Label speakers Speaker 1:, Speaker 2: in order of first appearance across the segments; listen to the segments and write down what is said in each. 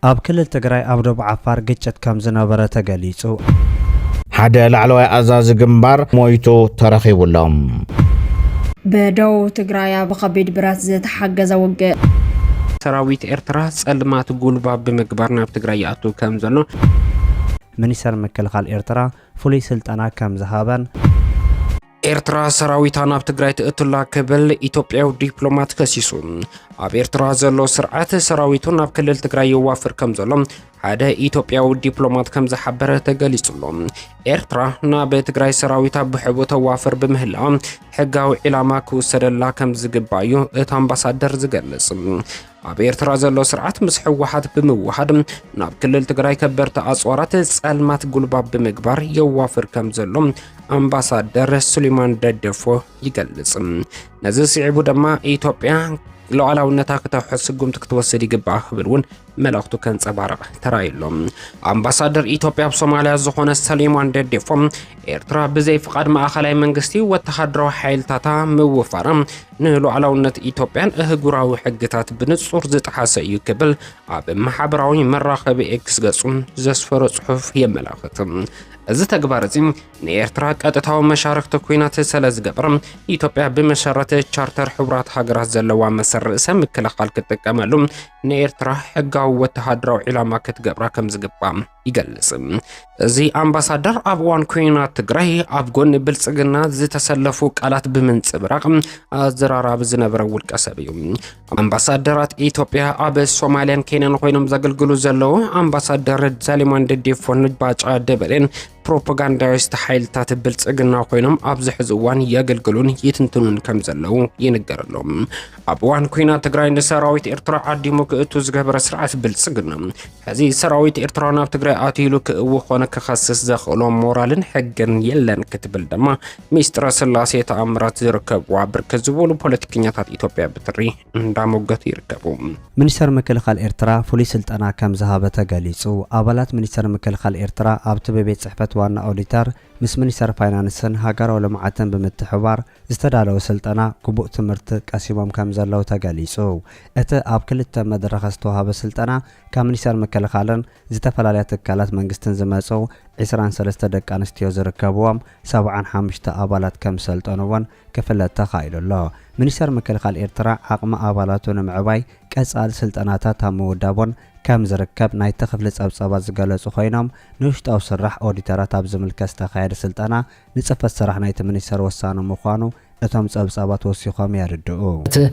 Speaker 1: ኣብ ክልል ትግራይ ኣብ ደቡብ ዓፋር ግጭት ከም ዝነበረ ተገሊጹ
Speaker 2: ሓደ ላዕለዋይ ኣዛዚ ግንባር ሞይቱ ተረኺቡሎም
Speaker 3: በደቡብ ትግራይ ኣብ ከቢድ ብረት ዝተሓገዘ ውግእ
Speaker 4: ሰራዊት ኤርትራ ጸልማት ጉልባ ብምግባር ናብ ትግራይ ያእቱ ከም ዘሎ
Speaker 1: ሚኒስተር ምክልኻል ኤርትራ ፍሉይ ስልጠና ከም ዝሃበን
Speaker 4: ኤርትራ ሰራዊታ ናብ ትግራይ ትእትላ ክብል ኢትዮጵያዊ ዲፕሎማት ከሲሱ ኣብ ኤርትራ ዘሎ ስርዓት ሰራዊቱ ናብ ክልል ትግራይ ይዋፍር ከም ዘሎ ሓደ ኢትዮጵያዊ ዲፕሎማት ከም ዝሓበረ ተገሊጹሎ ኤርትራ ናብ ትግራይ ሰራዊታ ብሕቡ ተዋፍር ብምህላው ሕጋዊ ዕላማ ክውሰደላ ከም ዝግባዩ እቲ ኣምባሳደር ዝገልጽ ኣብ ኤርትራ ዘሎ ስርዓት ምስ ሕወሓት ብምውሓድ ናብ ክልል ትግራይ ከበርቲ ኣጽዋራት ጸልማት ጉልባ ብምግባር ይዋፍር ከም ዘሎ ኣምባሳደር ሱሌማን ደደፎ ይገልጽ ነዚ ስዒቡ ድማ ኢትዮጵያ ሉዓላውነታ ከተውሕስ ጉምት ክትወስድ ይግባእ ክብል እውን መልእኽቱ ከንጸባርቕ ተራእዩሎም ኣምባሳደር ኢትዮጵያ ብሶማልያ ዝኾነ ሱሌማን ደደፎ ኤርትራ ብዘይ ፍቃድ ማእኸላይ መንግስቲ ወተሃደራዊ ሓይልታታ ምውፋራ ንሉዓላውነት ኢትዮጵያን እህጉራዊ ሕግታት ብንጹር ዝጥሓሰ እዩ ክብል ኣብ ማሕበራዊ መራኸቢ ኤክስ ገጹ ዘስፈረ ጽሑፍ የመላኽት እዚ ተግባር እዚ ንኤርትራ ቀጥታዊ መሻርክቲ ኩናት ስለ ዝገበረ ኢትዮጵያ ብመሰረተ ቻርተር ሕቡራት ሃገራት ዘለዋ መሰረተ ምክልኻል ክትጥቀመሉ ንኤርትራ ሕጋዊ ወተሃደራዊ ዕላማ ክትገብራ ከም ዝግባእ ይገልጽ እዚ ኣምባሳደር ኣብ እዋን ኩናት ትግራይ ኣብ ጎኒ ብልጽግና ዝተሰለፉ ቃላት ብምንጽብራቕ ኣዘራራብ ዝነበረ ውልቀ ሰብ እዩ ኣምባሳደራት ኢትዮጵያ ኣብ ሶማልያን ኬንያን ኮይኖም ዘገልግሉ ዘለዉ ኣምባሳደር ሱሌማን ደደፎ ባጫ ደበሌን ፕሮፓጋንዳዊስት ሓይልታት ብልጽግና ኮይኖም ኣብ ዝሕዚ እዋን የገልግሉን ይትንትኑን ከም ዘለዉ ይንገረሎም ኣብ እዋን ኩናት ትግራይ ንሰራዊት ኤርትራ ዓዲሙ ክእቱ ዝገበረ ስርዓት ብልጽግና ሕዚ ሰራዊት ኤርትራ ናብ ትግራይ ኣትይሉ ክእው ኾነ ክኸስስ ዘኽእሎ ሞራልን ሕግን የለን ክትብል ድማ ሚስጥረ ስላሴ ተኣምራት ዝርከብዋ ብርክት ዝበሉ ፖለቲከኛታት ኢትዮጵያ ብትሪ እንዳሞገቱ ይርከቡ
Speaker 1: ሚኒስተር ምክልኻል ኤርትራ ፍሉይ ስልጠና ከም ዝሃበ ተገሊጹ ኣባላት ሚኒስተር ምክልኻል ኤርትራ ኣብቲ ቤት ጽሕፈት ዋና ኦዲተር ምስ ሚኒስተር ፋይናንስን ሃገራዊ ልምዓትን ብምትሕባር ዝተዳለወ ስልጠና ግቡእ ትምህርቲ ቀሲሞም ከም ዘለዉ ተገሊጹ እቲ ኣብ ክልተ መድረኽ ዝተዋሃበ ስልጠና ካብ ሚኒስተር ምክልኻልን ዝተፈላለያ ትካላት መንግስትን ዝመጹ 23 ደቂ ኣንስትዮ ዝርከብዎም 75 ኣባላት ከም ሰልጠኑዎን ክፍለጥ ተኻኢሉሎ ሚኒስተር ምክልኻል ኤርትራ ዓቕሚ ኣባላቱ ንምዕባይ ቀጻሊ ስልጠናታት ኣብ ምውዳቦን ከም ዝርከብ ናይቲ ክፍሊ ጸብጸባት ዝገለጹ ኮይኖም ንውሽጣዊ ስራሕ ኦዲተራት ኣብ ዝምልከት ዝተኻየደ ስልጠና ንጽፈት ስራሕ ናይቲ ሚኒስተር ወሳኒ ምዃኑ እቶም ጸብጸባት ወሲኾም የርድኡ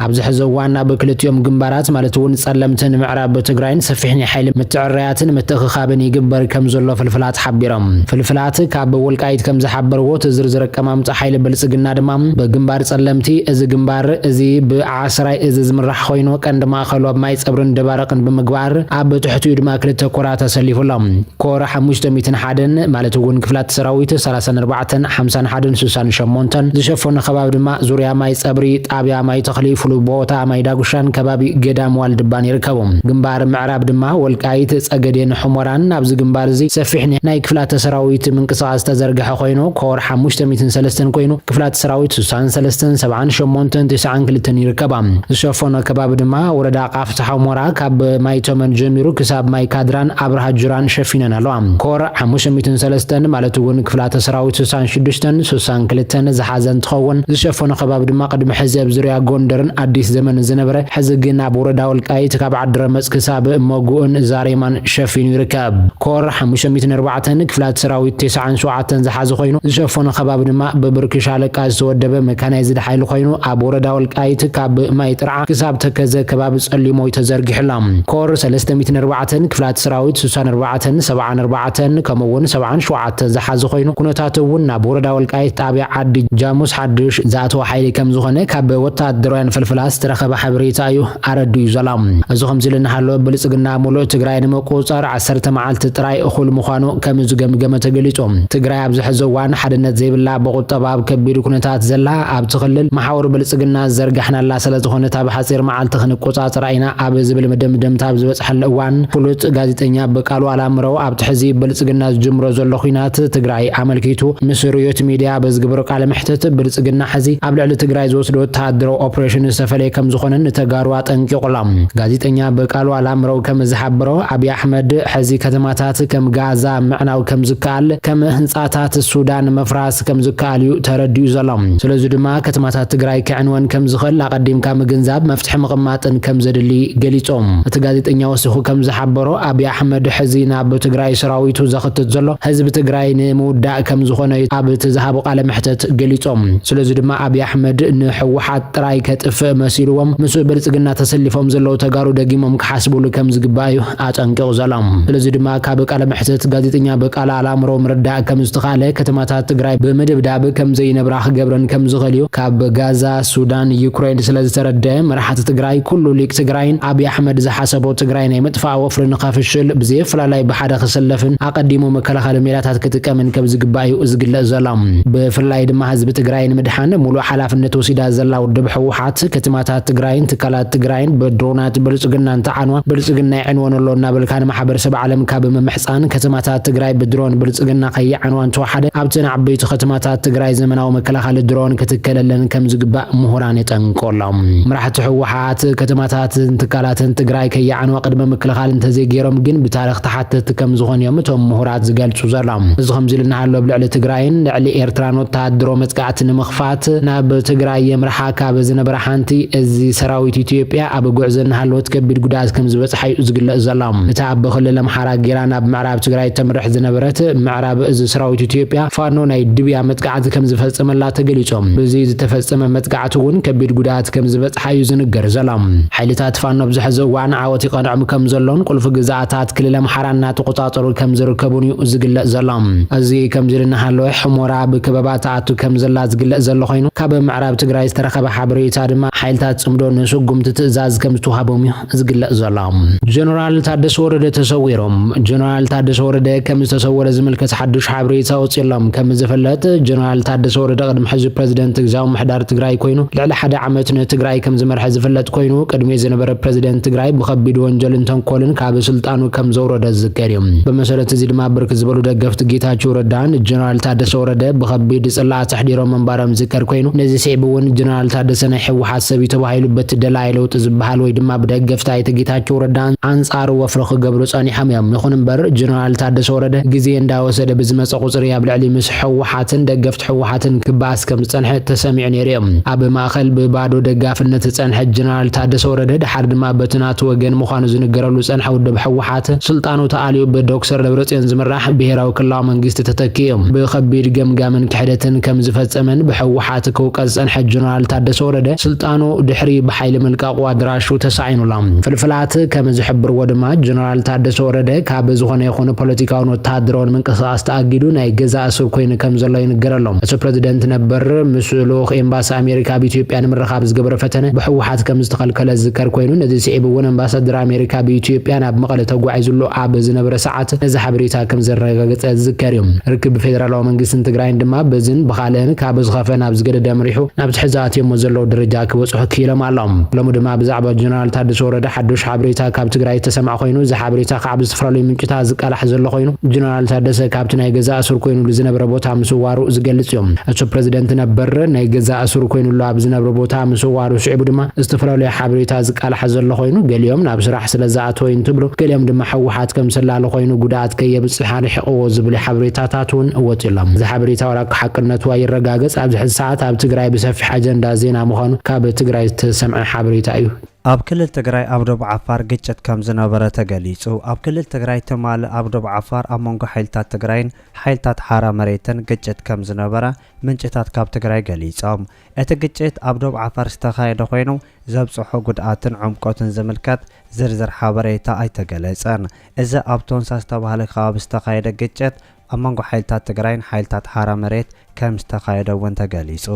Speaker 5: ኣብዚ ሕዚ እዋን ኣብ ክልቲኦም ግንባራት ማለት እውን ጸለምትን ምዕራብ ትግራይን ሰፊሕኒ ሓይሊ ምትዕርያትን ምትኽኻብን ይግበር ከም ዘሎ ፍልፍላት ሓቢሮም ፍልፍላት ካብ ወልቃይት ከም ዝሓበርዎ ዝርዝር ቀማምጣ ሓይሊ ብልጽግና ድማ በግንባር ጸለምቲ እዚ ግንባር እዚ ብዓስራይ እዚ ዝምራሕ ኮይኑ ቀንዲ ማእኸሉ ኣብ ማይ ጸብርን ደባረቕን ብምግባር ኣብ ትሕቲኡ ድማ ክልተ ኮራት ተሰሊፉሎም ኮራ 501 ማለት እውን ክፍላት ሰራዊት 34 51 68 ዝሸፈኑ ከባቢ ድማ ዙርያ ማይ ጸብሪ ጣብያ ማይ ተኽሊ ፍሉይ ቦታ ማይ ዳጉሻን ከባቢ ገዳም ዋልድባን ይርከቡ ግንባር ምዕራብ ድማ ወልቃይት ጸገዴን ሕሞራን ኣብዚ ግንባር እዚ ሰፊሕኒ ናይ ክፍላት ሰራዊት ምንቅስቓስ ተዘርግሐ ኮይኑ ኮር 503 ኮይኑ ክፍላት ሰራዊት 63 78 92 ይርከባ ዝሸፈኑ ከባቢ ድማ ወረዳ ቃፍታ ሕሞራ ካብ ማይ ተመን ጀሚሩ ክሳብ ማይ ካድራን ኣብርሃ ጅራን ሸፊነን ኣለዋ ኮር 503 ማለት እውን ክፍላት ሰራዊት 66 62 ዝሓዘን ትኸውን ዝሸፈኑ ከባቢ ድማ ቅድሚ ሕዚ ኣብ ዙርያ ጎንደርን ኣዲስ ዘመን ዝነበረ ሕዚ ግን ኣብ ወረዳ ወልቃይት ካብ ዓድረመጽ ክሳብ መጉእን ዛሬማን ሸፊኑ ይርከብ ኮር 504 ክፍላት ሰራዊት 97 ዝሓዘ ኮይኑ ዝሸፈኑ ከባቢ ድማ በብርኪ ሻለቃ ዝተወደበ መካናይዝድ ሓይሊ ኮይኑ ኣብ ወረዳ ወልቃይት ካብ ማይ ጥርዓ ክሳብ ተከዘ ከባቢ ጸሊሞ ተዘርጊሕሎም ኮር 304 ክፍላት ሰራዊት 64 74 ከምኡውን 77 ዝሓዘ ኮይኑ ኩነታት እውን ናብ ወረዳ ወልቃይት ጣብያ ዓዲ ጃሙስ ሓድሽ ዛኣተወ ሓይሊ ከም ዝኾነ ካብ ወታደራውያን ፍልፍላት ዝተረኸበ ሓበሬታ እዩ ኣረድዩ ዘሎም እዚ ከምዚ ኢሉ እናሃለወ ብልጽግና ሙሉእ ትግራይ ንምቁጻር 10 መዓልቲ ጥራይ እኹል ምዃኑ ከም ዝገምገመ ተገሊጹ ትግራይ ኣብ ዝሕዚ እዋን ሓድነት ዘይብላ ብቁጠባ ኣብ ከቢድ ኩነታት ዘላ ኣብቲ ክልል ማሕበር ብልጽግና ዘርጋሕናላ ስለ ዝኾነት ኣብ ሓፂር መዓልቲ ክንቆጻጸር ኢና ኣብ ዝብል መደምደምታ ኣብ ዝበፅሐሉ እዋን ፍሉጥ ጋዜጠኛ በቃሉ ኣላምረው ኣብ ትሕዚ ብልጽግና ዝጅምሮ ዘሎ ኩናት ትግራይ ኣመልኪቱ ምስ ርዮት ሚድያ በዝግበሮ ቃለ መሕተት ብልጽግና ሕዚ ኣብ ልዕሊ ትግራይ ዝወስዶ ወተሃደራዊ ኦፕሬሽን ዝተፈለየ ከም ዝኾነን ተጋሩ ኣጠንቂቑሎም ጋዜጠኛ በቃሉ ኣላምረው ከም ዝሓበሮ አብይ አሕመድ ሕዚ ከተማታት ከም ጋዛ ምዕናው ከም ዝካል ከም ህንጻታት ሱዳን መፍራስ ከም ዝካል እዩ ተረዲዩ ዘሎም ስለዚ ድማ ከተማታት ትግራይ ክዕንወን ከም ዝኽእል ኣቀዲምካ ምግንዛብ መፍትሒ ምቕማጥን ከም ዘድሊ ገሊጾም እቲ ጋዜጠኛ ወሲኹ ከም ዝሓበሮ አብይ አሕመድ ሕዚ ናብ ትግራይ ሰራዊቱ ዘኽትት ዘሎ ህዝቢ ትግራይ ንምውዳእ ከም ዝኾነ ኣብ ትዝሃቡ ቃለ መሕተት ገሊጾም ስለዚ ድማ አብይ አሕመድ ንሕወሓት ጥራይ ከጥፍእ መሲልዎም ምስ ብልጽግና ተሰሊፎም ዘለው ተጋሩ ደጊሞም ክሓስቡሉ ከም ዝግባእ እዩ ኣጠንቂቑ ዘሎም ስለዚ ድማ ካብ ቃለ መሕተት ጋዜጠኛ በቃል ኣላምሮ ምርዳእ ከም ዝተኻለ ከተማታት ትግራይ ብምድብዳብ ከም ዘይነብራ ክገብረን ከም ዝኽእል እዩ ካብ ጋዛ ሱዳን ዩክሬን ስለዝተረድአ መራሕቲ ትግራይ ኩሉ ሊቅ ትግራይን አብይ አሕመድ ዝሓሰቦ ትግራይ ናይ ምጥፋእ ወፍሪ ንኸፍሽል ብዘይፍላላይ ብሓደ ክሰለፍን ኣቀዲሙ መከላኸሊ ሜላታት ክጥቀምን ከም ዝግባእ እዩ ዝግለጽ ዘሎም ብፍላይ ድማ ህዝቢ ትግራይ ንምድሓን ሙሉእ ሓላፍነት ወሲዳ ዘላ ውድብ ሕወሓት ከተማታት ትግራይን ትካላት ትግራይን ብድሮናት ብልጽግናን ተዓንዋ ብልጽግና ይዕንወነሎ እናበልካን ማሕበረሰብ ዓለም ካብ ምምሕፃን ከተማታት ትግራይ ብድሮን ብልጽግና ከይዓንዋን ተዋሓደ ኣብተን ዓበይቲ ከተማታት ትግራይ ዘመናዊ መከላኸሊ ድሮን ክትከለለን ከም ዝግባእ ምሁራን ይጠንቀሎም መራሕቲ ሕወሓት ከተማታትን ትካላትን ትግራይ ከይዓንዋ ቅድመ ምክልኻል እንተዘይገይሮም ግን ብታሪኽ ተሓተት ከም ዝኾኑ እዮም እቶም ምሁራት ዝገልጹ ዘሎም እዚ ከምዚ ኢልና ሃሎ ብልዕሊ ትግራይን ልዕሊ ኤርትራን ወተሃደሮ መጥቃዕቲ ንምኽፋት ናብ ትግራይ የምርሓ ካብ ዝነበረ ሓንቲ እዚ ሰራዊት ኢትዮጵያ ኣብ ጉዕዞ እናሃለወት ከቢድ ጉዳት ከም ዝበፅሓ እዩ ዝግለጽ ዘሎም እታ ኣብ ክልል ኣምሓራ ጌራ ናብ ምዕራብ ትግራይ ተምርሕ ዝነበረት ምዕራብ እዚ ሰራዊት ኢትዮጵያ ፋኖ ናይ ድብያ መጥቃዕቲ ከም ዝፈጸመላ ተገሊጾም በዚ ዝተፈጸመ መጥቃዕቲ እውን ከቢድ ጉዳት ከም ዝበፅሓ እዩ ዝንገር ዘሎም ሓይልታት ፋኖ ብዝሕዚ እዋን ዓወት ይቐንዖም ከም ዘሎን ቁልፊ ግዛኣታት ክልል ኣምሓራ እናተቆጻጸሩ ከም ዝርከቡን እዩ ዝግለጽ ዘሎም እዚ ከምዚ ኢልና ሃሎ ሕሞራ ብከበባ ተኣቱ ከም ዘላ ዝግለጽ ዘሎ ኮይኑ ካብ ምዕራብ ትግራይ ዝተረኸበ ሓበሬታ ድማ ሓይልታት ጽምዶ ንስጉምቲ ትእዛዝ ከም ዝተዋሃቦም እዩ ዝግለጽ ዘሎም ጀነራል ታደሰ ወረደ ተሰዊሮም ጀነራል ታደሰ ወረደ ከም ዝተሰወረ ዝምልከት ሓዱሽ ሓበሬታ ወፂሎም ከም ዝፍለጥ ጀነራል ታደሰ ወረደ ቅድሚ ሕዚ ፕሬዝደንት ግዛዊ ምሕዳር ትግራይ ኮይኑ ልዕሊ ሓደ ዓመት ንትግራይ ከም ዝመርሐ ዝፍለጥ ኮይኑ ቅድሚ ዝነበረ ፕሬዝደንት ትግራይ ብከቢድ ወንጀልን ተንኮልን ካብ ስልጣኑ ከም ዘውረደ ዝዝከር እዩ ብመሰረት እዚ ድማ ብርክ ዝበሉ ደገፍቲ ጌታቸው ረዳን ጀነራል ታደሰ ወረደ ብከቢድ ጽላእ ተሕዲሮም መንባሮም ዝዝከር ኮይኑ ነዚ ሲዕብ እውን ጀነራል ታደሰ ናይ ሕወሓት ሰብ ተባሂሉ በትደላይ ለውጥ ዝበሃል ወይ ድማ ብደገፍታ ጌታቸው ረዳን አንጻር ወፍሪ ክገብሩ ጸኒሖም እዮም ይኹን እምበር ጀነራል ታደሰ ወረደ ግዜ እንዳወሰደ ብዝመፀ ቁጽሪ ኣብ ልዕሊ ምስ ሕወሓትን ደገፍቲ ሕወሓትን ክባስ ከም ዝጸንሐ ተሰሚዑ ነይሩ ኣብ ማእኸል ብባዶ ደጋፍነት ጸንሐ ጀነራል ታደሰ ወረደ ድሓር ድማ በትናቱ ወገን ምዃኑ ዝንገረሉ ጸንሐ ውድብ ሕወሓት ስልጣኑ ተኣልዩ ብዶክተር ደብረጽዮን ዝምራሕ ብሄራዊ ክልላዊ መንግስቲ ተተኪኡ ብከቢድ ገምጋምን ክሕደትን ከም ዝፈጸመን ብሕወሓት ክውቀስ ጸንሐ ጀነራል ታደሰ ወረደ ስልጣኑ ድሕሪ ብሓይሊ መልቃቁ ኣድራሹ ተሳዒኑሎም ፍልፍላት ከም ዝሕብርዎ ድማ ጀነራል ታደሰ ወረደ ካብ ዝኾነ ይኹን ፖለቲካውን ወተሃደራውን ምንቅስቃስ ተኣጊዱ ናይ ገዛ እስር ኮይኑ ከም ዘሎ ይንገረሎም እቲ ፕሬዝደንት ነበር ምስ ልኡኽ ኤምባሲ ኣሜሪካ ብኢትዮጵያ ንምርኻብ ዝገበረ ፈተነ ብሕወሓት ከም ዝተኸልከለ ዝዝከር ኮይኑ ነዚ ሲዒብ እውን ኣምባሳደር ኣሜሪካ ብኢትዮጵያ ናብ መቐለ ተጓዒዙሉ ኣብ ዝነበረ ሰዓት ነዚ ሓበሬታ ከም ዘረጋገፀ ዝዝከር እዩ ርክብ ፌደራላዊ መንግስትን ትግራይን ድማ በዝን ብኻልእን ካብ ዝኸፈ ናብ ዝገደደ መሪሑ ናብ ትሕዛት የሞ ዘለዎ ደረጃ ክበፅሑ ክኢሎም ኣሎም ሎሚ ድማ ብዛዕባ ጀነራል ታደሰ ወረደ ሓዱሽ ሓበሬታ ካብ ትግራይ ተሰማዕ ኮይኑ እዚ ሓበሬታ ካብ ዝተፈላለዩ ምንጭታት ዝቃላሕ ዘሎ ኮይኑ ጀነራል ታደሰ ካብቲ ናይ ገዛ እስር ኮይኑሉ ዝነበረ ቦታ ምስዋሩ ዝገልጽ እዮም እቲ ፕሬዝደንት ነበር ናይ ገዛ እስር ኮይኑሉ ኣብ ዝነበረ ቦታ ምስዋሩ ስዒቡ ድማ ዝተፈላለዩ ሓበሬታ ዝቃላሕ ዘሎ ኮይኑ ገሊኦም ናብ ስራሕ ስለዝኣተወ እንትብሉ ገሊኦም ድማ ሕወሓት ከም ሰላለ ኮይኑ ጉዳት ከየብፅሕ ርሒቕዎ ዝብሉ ሓበሬታታት እውን ወፂሎም እዚ ሓበሬታ ወላ ሓቅነቱ ይረጋገጽ ኣብዚ ሕዚ ሰዓት ኣብ ትግራይ ብሰፊሕ ኣጀንዳ ዜና ምዃኑ ካብ ትግራይ ዝተሰምዐ ሓበሬታ እዩ
Speaker 1: ኣብ ክልል ትግራይ ኣብ ደቡብ ዓፋር ግጭት ከም ዝነበረ ተገሊጹ ኣብ ክልል ትግራይ ትማል ኣብ ደቡብ ዓፋር ኣብ መንጎ ሓይልታት ትግራይን ሓይልታት ሓራ መሬትን ግጭት ከም ዝነበረ ምንጭታት ካብ ትግራይ ገሊጾም እቲ ግጭት ኣብ ደቡብ ዓፋር ዝተኻየደ ኮይኑ ዘብጽሖ ጉድኣትን ዕምቆትን ዝምልከት ዝርዝር ሓበሬታ ኣይተገለጸን እዚ ኣብ ቶንሳ ዝተባህለ ከባቢ ዝተኻየደ ግጭት ኣብ መንጎ ሓይልታት ትግራይን ሓይልታት ሓራ መሬት ከም ዝተኻየደ እውን ተገሊጹ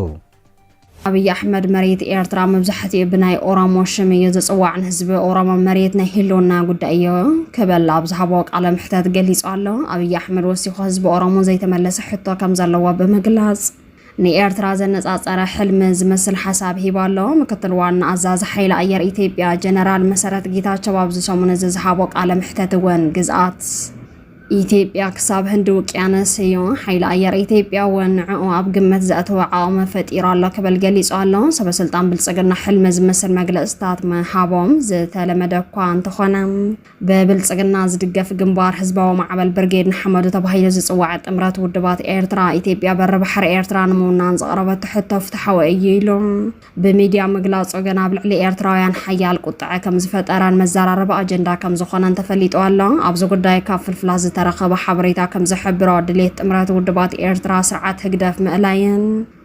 Speaker 3: አብይ አሕመድ መሬት ኤርትራ መብዛሕትኡ ብናይ ኦሮሞ ሽም እዩ ዝጽዋዕን ህዝቢ ኦሮሞ መሬት ናይ ህልውና ጉዳይ እዩ ከበል ኣብ ዝሃቦ ቃለ ምሕተት ገሊጹ ኣሎ አብይ አሕመድ ወሲኹ ህዝቢ ኦሮሞ ዘይተመለሰ ሕቶ ከም ዘለዎ ብምግላጽ ንኤርትራ ዘነጻጸረ ሕልም ዝመስል ሓሳብ ሂቡ ኣሎ ምክትል ዋና አዛዝ ሓይሊ ኣየር ኢትዮጵያ ጀነራል መሰረት ጌታቸው ኣብ ዝሰሙን ዝሃቦ ቃለ ምሕተት እውን ግዝኣት ኢትዮጵያ ክሳብ ህንዲ ውቅያኖስ እዩ ሓይሊ ኣየር ኢትዮጵያ ወንዕኡ ኣብ ግምት ዘእተወ ዓቕሚ ፈጢሩ ኣሎ ክብል ገሊጹ ኣሎ። ሰበስልጣን ብልጽግና ሕልሚ ዝመስል መግለጽታት ምሃቦም ዝተለመደ እኳ እንተኾነ ብብልጽግና ዝድገፍ ግንባር ህዝባዊ ማዕበል ብርጌድ ንሓመዱ ተባሂሉ ዝጽዋዕ ጥምረት ውድባት ኤርትራ ኢትዮጵያ በሪ ባሕሪ ኤርትራ ንምውናን ዘቕረበት ሕቶ ፍትሓዊ እዩ ኢሉ ብሚድያ ምግላጹ ገና ኣብ ልዕሊ ኤርትራውያን ሓያል ቁጥዐ ከም ዝፈጠረን መዘራረቢ ኣጀንዳ ከም ዝኾነን ተፈሊጡ ኣሎ። ኣብዚ ጉዳይ ካብ ፍልፍላት ተረኸበ ሓበሬታ ከም ዝሕብሮ ድሌት ጥምረት ውድባት ኤርትራ ስርዓት ህግደፍ ምእላይን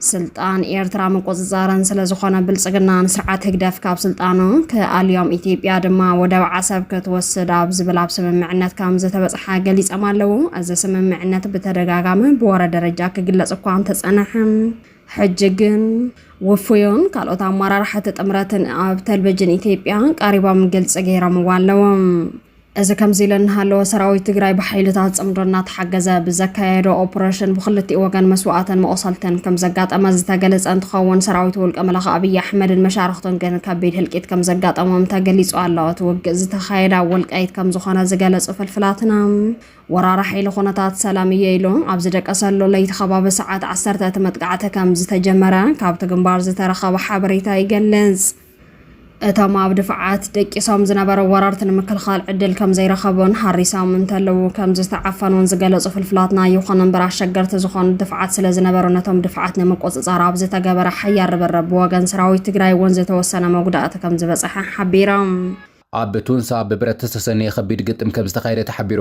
Speaker 3: ስልጣን ኤርትራ ምቁፅጻርን ስለ ዝኾነ ብልጽግና ንስርዓት ህግደፍ ካብ ስልጣኑ ከኣልዮም ኢትዮጵያ ድማ ወደብ ዓሰብ ክትወስድ ኣብ ዝብል ኣብ ስምምዕነት ከም ዝተበጽሐ ገሊፆም ኣለዉ። እዚ ስምምዕነት ብተደጋጋሚ ብወረ ደረጃ ክግለጽ እኳ እንተጸንሐ ሕጂ ግን ውፍዩን ካልኦት ኣመራርሓ ጥምረትን ኣብ ቴሌቪዥን ኢትዮጵያ ቀሪቦም ግልጽ ገይሮምዎ ኣለዉ። እዚ ከምዚ ኢሉ እናሃለወ ሰራዊት ትግራይ ብሓይልታት ጽምዶና ተሓገዘ ብዘካየዶ ኦፕሬሽን ብክልቲኡ ወገን መስዋዕትን መቆሰልትን ከም ዘጋጠመ ዝተገለጸ እንትኸውን ሰራዊት ውልቀ መላኽ ኣብይ ኣሕመድን መሻርክቱን ግን ከቢድ ህልቂት ከም ዘጋጠሞም ተገሊጹ ኣሎ። እቲ ውግእ ዝተኻየደ ኣብ ወልቃይት ከም ዝኾነ ዝገለጹ ፍልፍላትና ወራራ ሓይሊ ኩነታት ሰላም እየ ኢሉ ኣብ ዝደቀሰሉ ለይቲ ከባቢ ሰዓት 10 መጥቃዕቲ ከም ዝተጀመረ ካብቲ ግንባር ዝተረኸበ ሓበሬታ ይገልጽ። እቶም ኣብ ድፍዓት ደቂሶም ዝነበረ ወራርቲ ንምክልኻል ዕድል ከም ዘይረኸቡን ሓሪሶም እንተለዉ ከም ዝተዓፈኑን ዝገለጹ ፍልፍላትና ይኹን እምበር ኣሸገርቲ ዝኾኑ ድፍዓት ስለ ዝነበሩ ነቶም ድፍዓት ንምቁፅጻር ኣብ ዝተገበረ ሓያል ርብርብ ብወገን ሰራዊት ትግራይ እውን ዝተወሰነ መጉዳእቲ ከም ዝበጽሐ ሓቢሮም።
Speaker 6: ኣብ ቱንሳ ብብረት ዝተሰነየ ከቢድ ግጥም ከም ዝተኻየደ ተሓቢሩ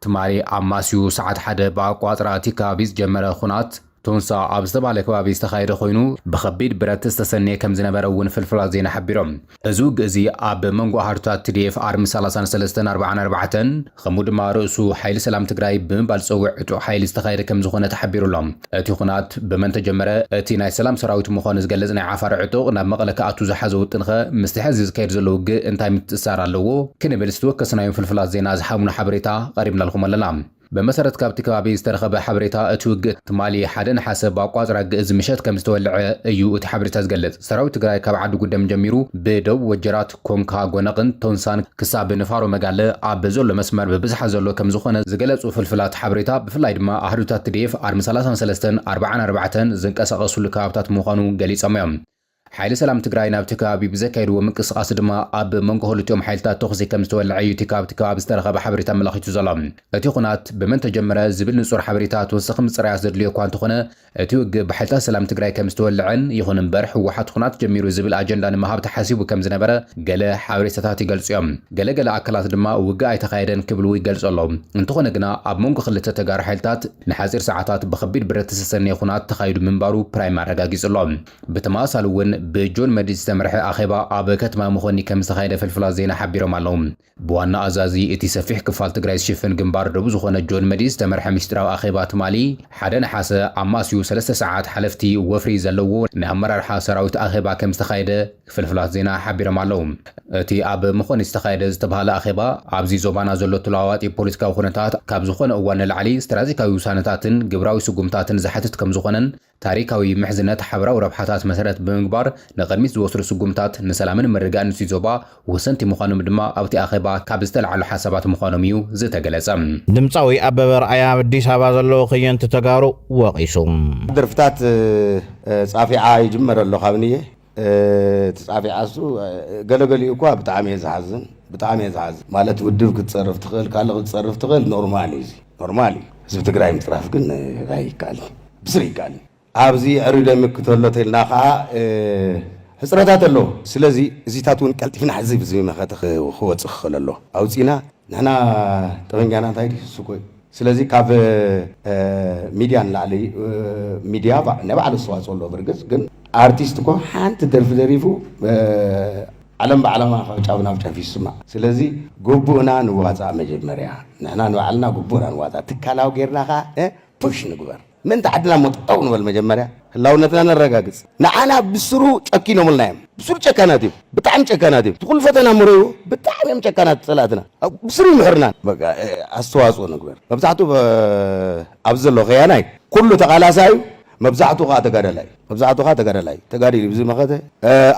Speaker 6: ትማሊ ኣብ ማስዩ ሰዓት 1 ብኣቋፅራ ቲካቢ ዝጀመረ ኩናት ቱንሳ ኣብ ዝተባለ ከባቢ ዝተኻየደ ኮይኑ ብከቢድ ብረት ዝተሰነየ ከም ዝነበረ እውን ፍልፍላት ዜና ሓቢሮም። እዚ ውግእ እዚ ኣብ መንጎ ሃርታት TDF ኣርሚ 3344 ከምኡ ድማ ርእሱ ሓይሊ ሰላም ትግራይ ብምባል ዝፅውዕ ዕጡቕ ሓይሊ ዝተኻየደ ከም ዝኾነ ተሓቢሩሎም። እቲ ኩናት ብመን ተጀመረ? እቲ ናይ ሰላም ሰራዊት ምዃኑ ዝገልጽ ናይ ዓፋር ዕጡቕ ናብ መቐለ ከኣቱ ዝሓዘ ውጥንኸ ምስቲ ሕዚ ዝካየድ ዘሎ ውግእ እንታይ ምትእስሳር ኣለዎ ክንብል ዝተወከስናዮም ፍልፍላት ዜና ዝሓሙና ሓበሬታ ቀሪብናልኩም ኣለና። በመሰረት ካብቲ ከባቢ ዝተረኸበ ሓበሬታ እቲ ውግእ ትማሊ ሓደ ነሓሰ ብኣቋፅራ ግእዝ ምሸት ከም ዝተወልዐ እዩ እቲ ሓበሬታ ዝገልጽ። ሰራዊት ትግራይ ካብ ዓዲ ጉደም ጀሚሩ ብደቡብ ወጀራት ኮንካ ጎነቕን ቶንሳን ክሳብ ንፋሮ መጋለ ኣብ ዘሎ መስመር ብብዝሓ ዘሎ ከም ዝኾነ ዝገለጹ ፍልፍላት ሓበሬታ ብፍላይ ድማ ኣህዱታት TDF ኣርሚ 3344 ዝንቀሳቐሱሉ ከባብታት ምዃኑ ገሊፆም እዮም። ሓይሊ ሰላም ትግራይ ናብቲ ከባቢ ብዘካየድዎ ምንቅስቓስ ድማ ኣብ መንጎ ክልቲኦም ሓይልታት ተኽሲ ከም ዝተወልዐ እዩ እቲ ካብቲ ከባቢ ዝተረኸበ ሓበሬታ መላኺቱ ዘሎ። እቲ ኩናት ብመን ተጀመረ ዝብል ንጹር ሓበሬታ ተወሳኺ ምፅራያት ዘድልዮ እኳ እንተኾነ እቲ ውግእ ብሓይልታት ሰላም ትግራይ ከም ዝተወልዐን ይኹን እምበር ሕወሓት ኩናት ጀሚሩ ዝብል ኣጀንዳ ንምሃብ ተሓሲቡ ከም ዝነበረ ገለ ሓበሬታታት ይገልጹ እዮም። ገለገለ ኣካላት ድማ ውግእ ኣይተኻየደን ክብሉ ይገልጹ ኣለዉ። እንተኾነ ግና ኣብ መንጎ ክልተ ተጋሩ ሓይልታት ንሓፂር ሰዓታት ብከቢድ ብረት ዝተሰነየ ኩናት ተኻይዱ ምንባሩ ፕራይም ኣረጋጊጹ ኣሎ። ብተመሳሳሊ እውን ብጆን መዲድ ዝተመርሐ ኣኼባ ኣብ ከተማ መኾኒ ከም ዝተኻየደ ፍልፍላት ዜና ሓቢሮም ኣለዉ። ብዋና ኣዛዚ እቲ ሰፊሕ ክፋል ትግራይ ዝሽፍን ግንባር ደቡብ ዝኾነ ጆን መዲድ ዝተመርሐ ሚስጥራዊ ኣኼባ ትማሊ ሓደ ነሓሰ ኣብ ማስዩ 3 ሰዓት ሓለፍቲ ወፍሪ ዘለዎ ናይ ኣመራርሓ ሰራዊት ኣኼባ ከም ዝተኻየደ ፍልፍላት ዜና ሓቢሮም ኣለዉ። እቲ ኣብ መኾኒ ዝተኻየደ ዝተባሃለ ኣኼባ ኣብዚ ዞባና ዘሎ ተለዋዋጢ ፖለቲካዊ ኩነታት ካብ ዝኾነ እዋን ንላዕሊ ስትራቴጂካዊ ውሳነታትን ግብራዊ ስጉምታትን ዝሓትት ከም ዝኾነን ታሪካዊ ምሕዝነት ሓበራዊ ረብሓታት መሰረት ብምግባር ንቅድሚት ዝወስዱ ስጉምታት ንሰላምን ምርግጋእን እቲ ዞባ ወሰንቲ ምዃኖም ድማ ኣብቲ ኣኼባ ካብ ዝተለዓሉ ሓሳባት ምዃኖም እዩ ዝተገለጸ።
Speaker 2: ድምፃዊ ኣበበ ረኣያ ኣዲስ ኣበባ ዘለዎ ክየንቲ ተጋሩ ወቂሱ
Speaker 7: ደርፍታት ጻፊዓ ይጅመር ኣሎ ካብንየ ጻፊዓሱ ገለገሊኡ እኳ ብጣዕሚ ዝሓዝን ማለት ውድብ ክትጸርፍ ትኽእል ካልእ ክትጸርፍ ትኽእል ኖርማል እዩ ኖርማል ህዝቢ ትግራይ ምጥራፍ ግን ኣይከኣል ብስሪ ይከኣል ኣብዚ ዕሪዶ ምክተሎ ተልና ከዓ ህፅረታት ኣሎ። ስለዚ እዚታት እውን ቀልጢፍና ሕዝብ ዝመኸተ ክወፅእ ክኽእል ኣሎ ኣውፂና ንሕና ጠበኛና እንታይ ስኮይ ስለዚ ካብ ሚድያ ንላዕሊ ሚድያ ናይ ባዕሉ ኣስተዋፅኦ ኣሎ። ብርግፅ ግን ኣርቲስት እኮ ሓንቲ ደርፊ ደሪፉ ዓለም ባዕለማ ጫፍ ናብ ጫፍ ይስማዕ። ስለዚ ግቡእና ንዋፃእ መጀመርያ ንሕና ንባዕልና ግቡእና ንዋፃእ ትካላዊ ጌርና ከዓ ፑሽ ንግበር من تعدنا مطعون والمجمرة لو نتنا الرجاجز نعنا بسرو أكينو ملناهم بسرو شكاناتي بتعم شكاناتي تقول فتنا مريو بتعم شكانات ثلاثنا بسرو مهرنا بقى أسواس ونقول ببتعتو أبزل له خياناي كله تقال سايو መብዛሕቱ ኻ ተጋዳላይ ተጋዲሉ ብዚ መኸተ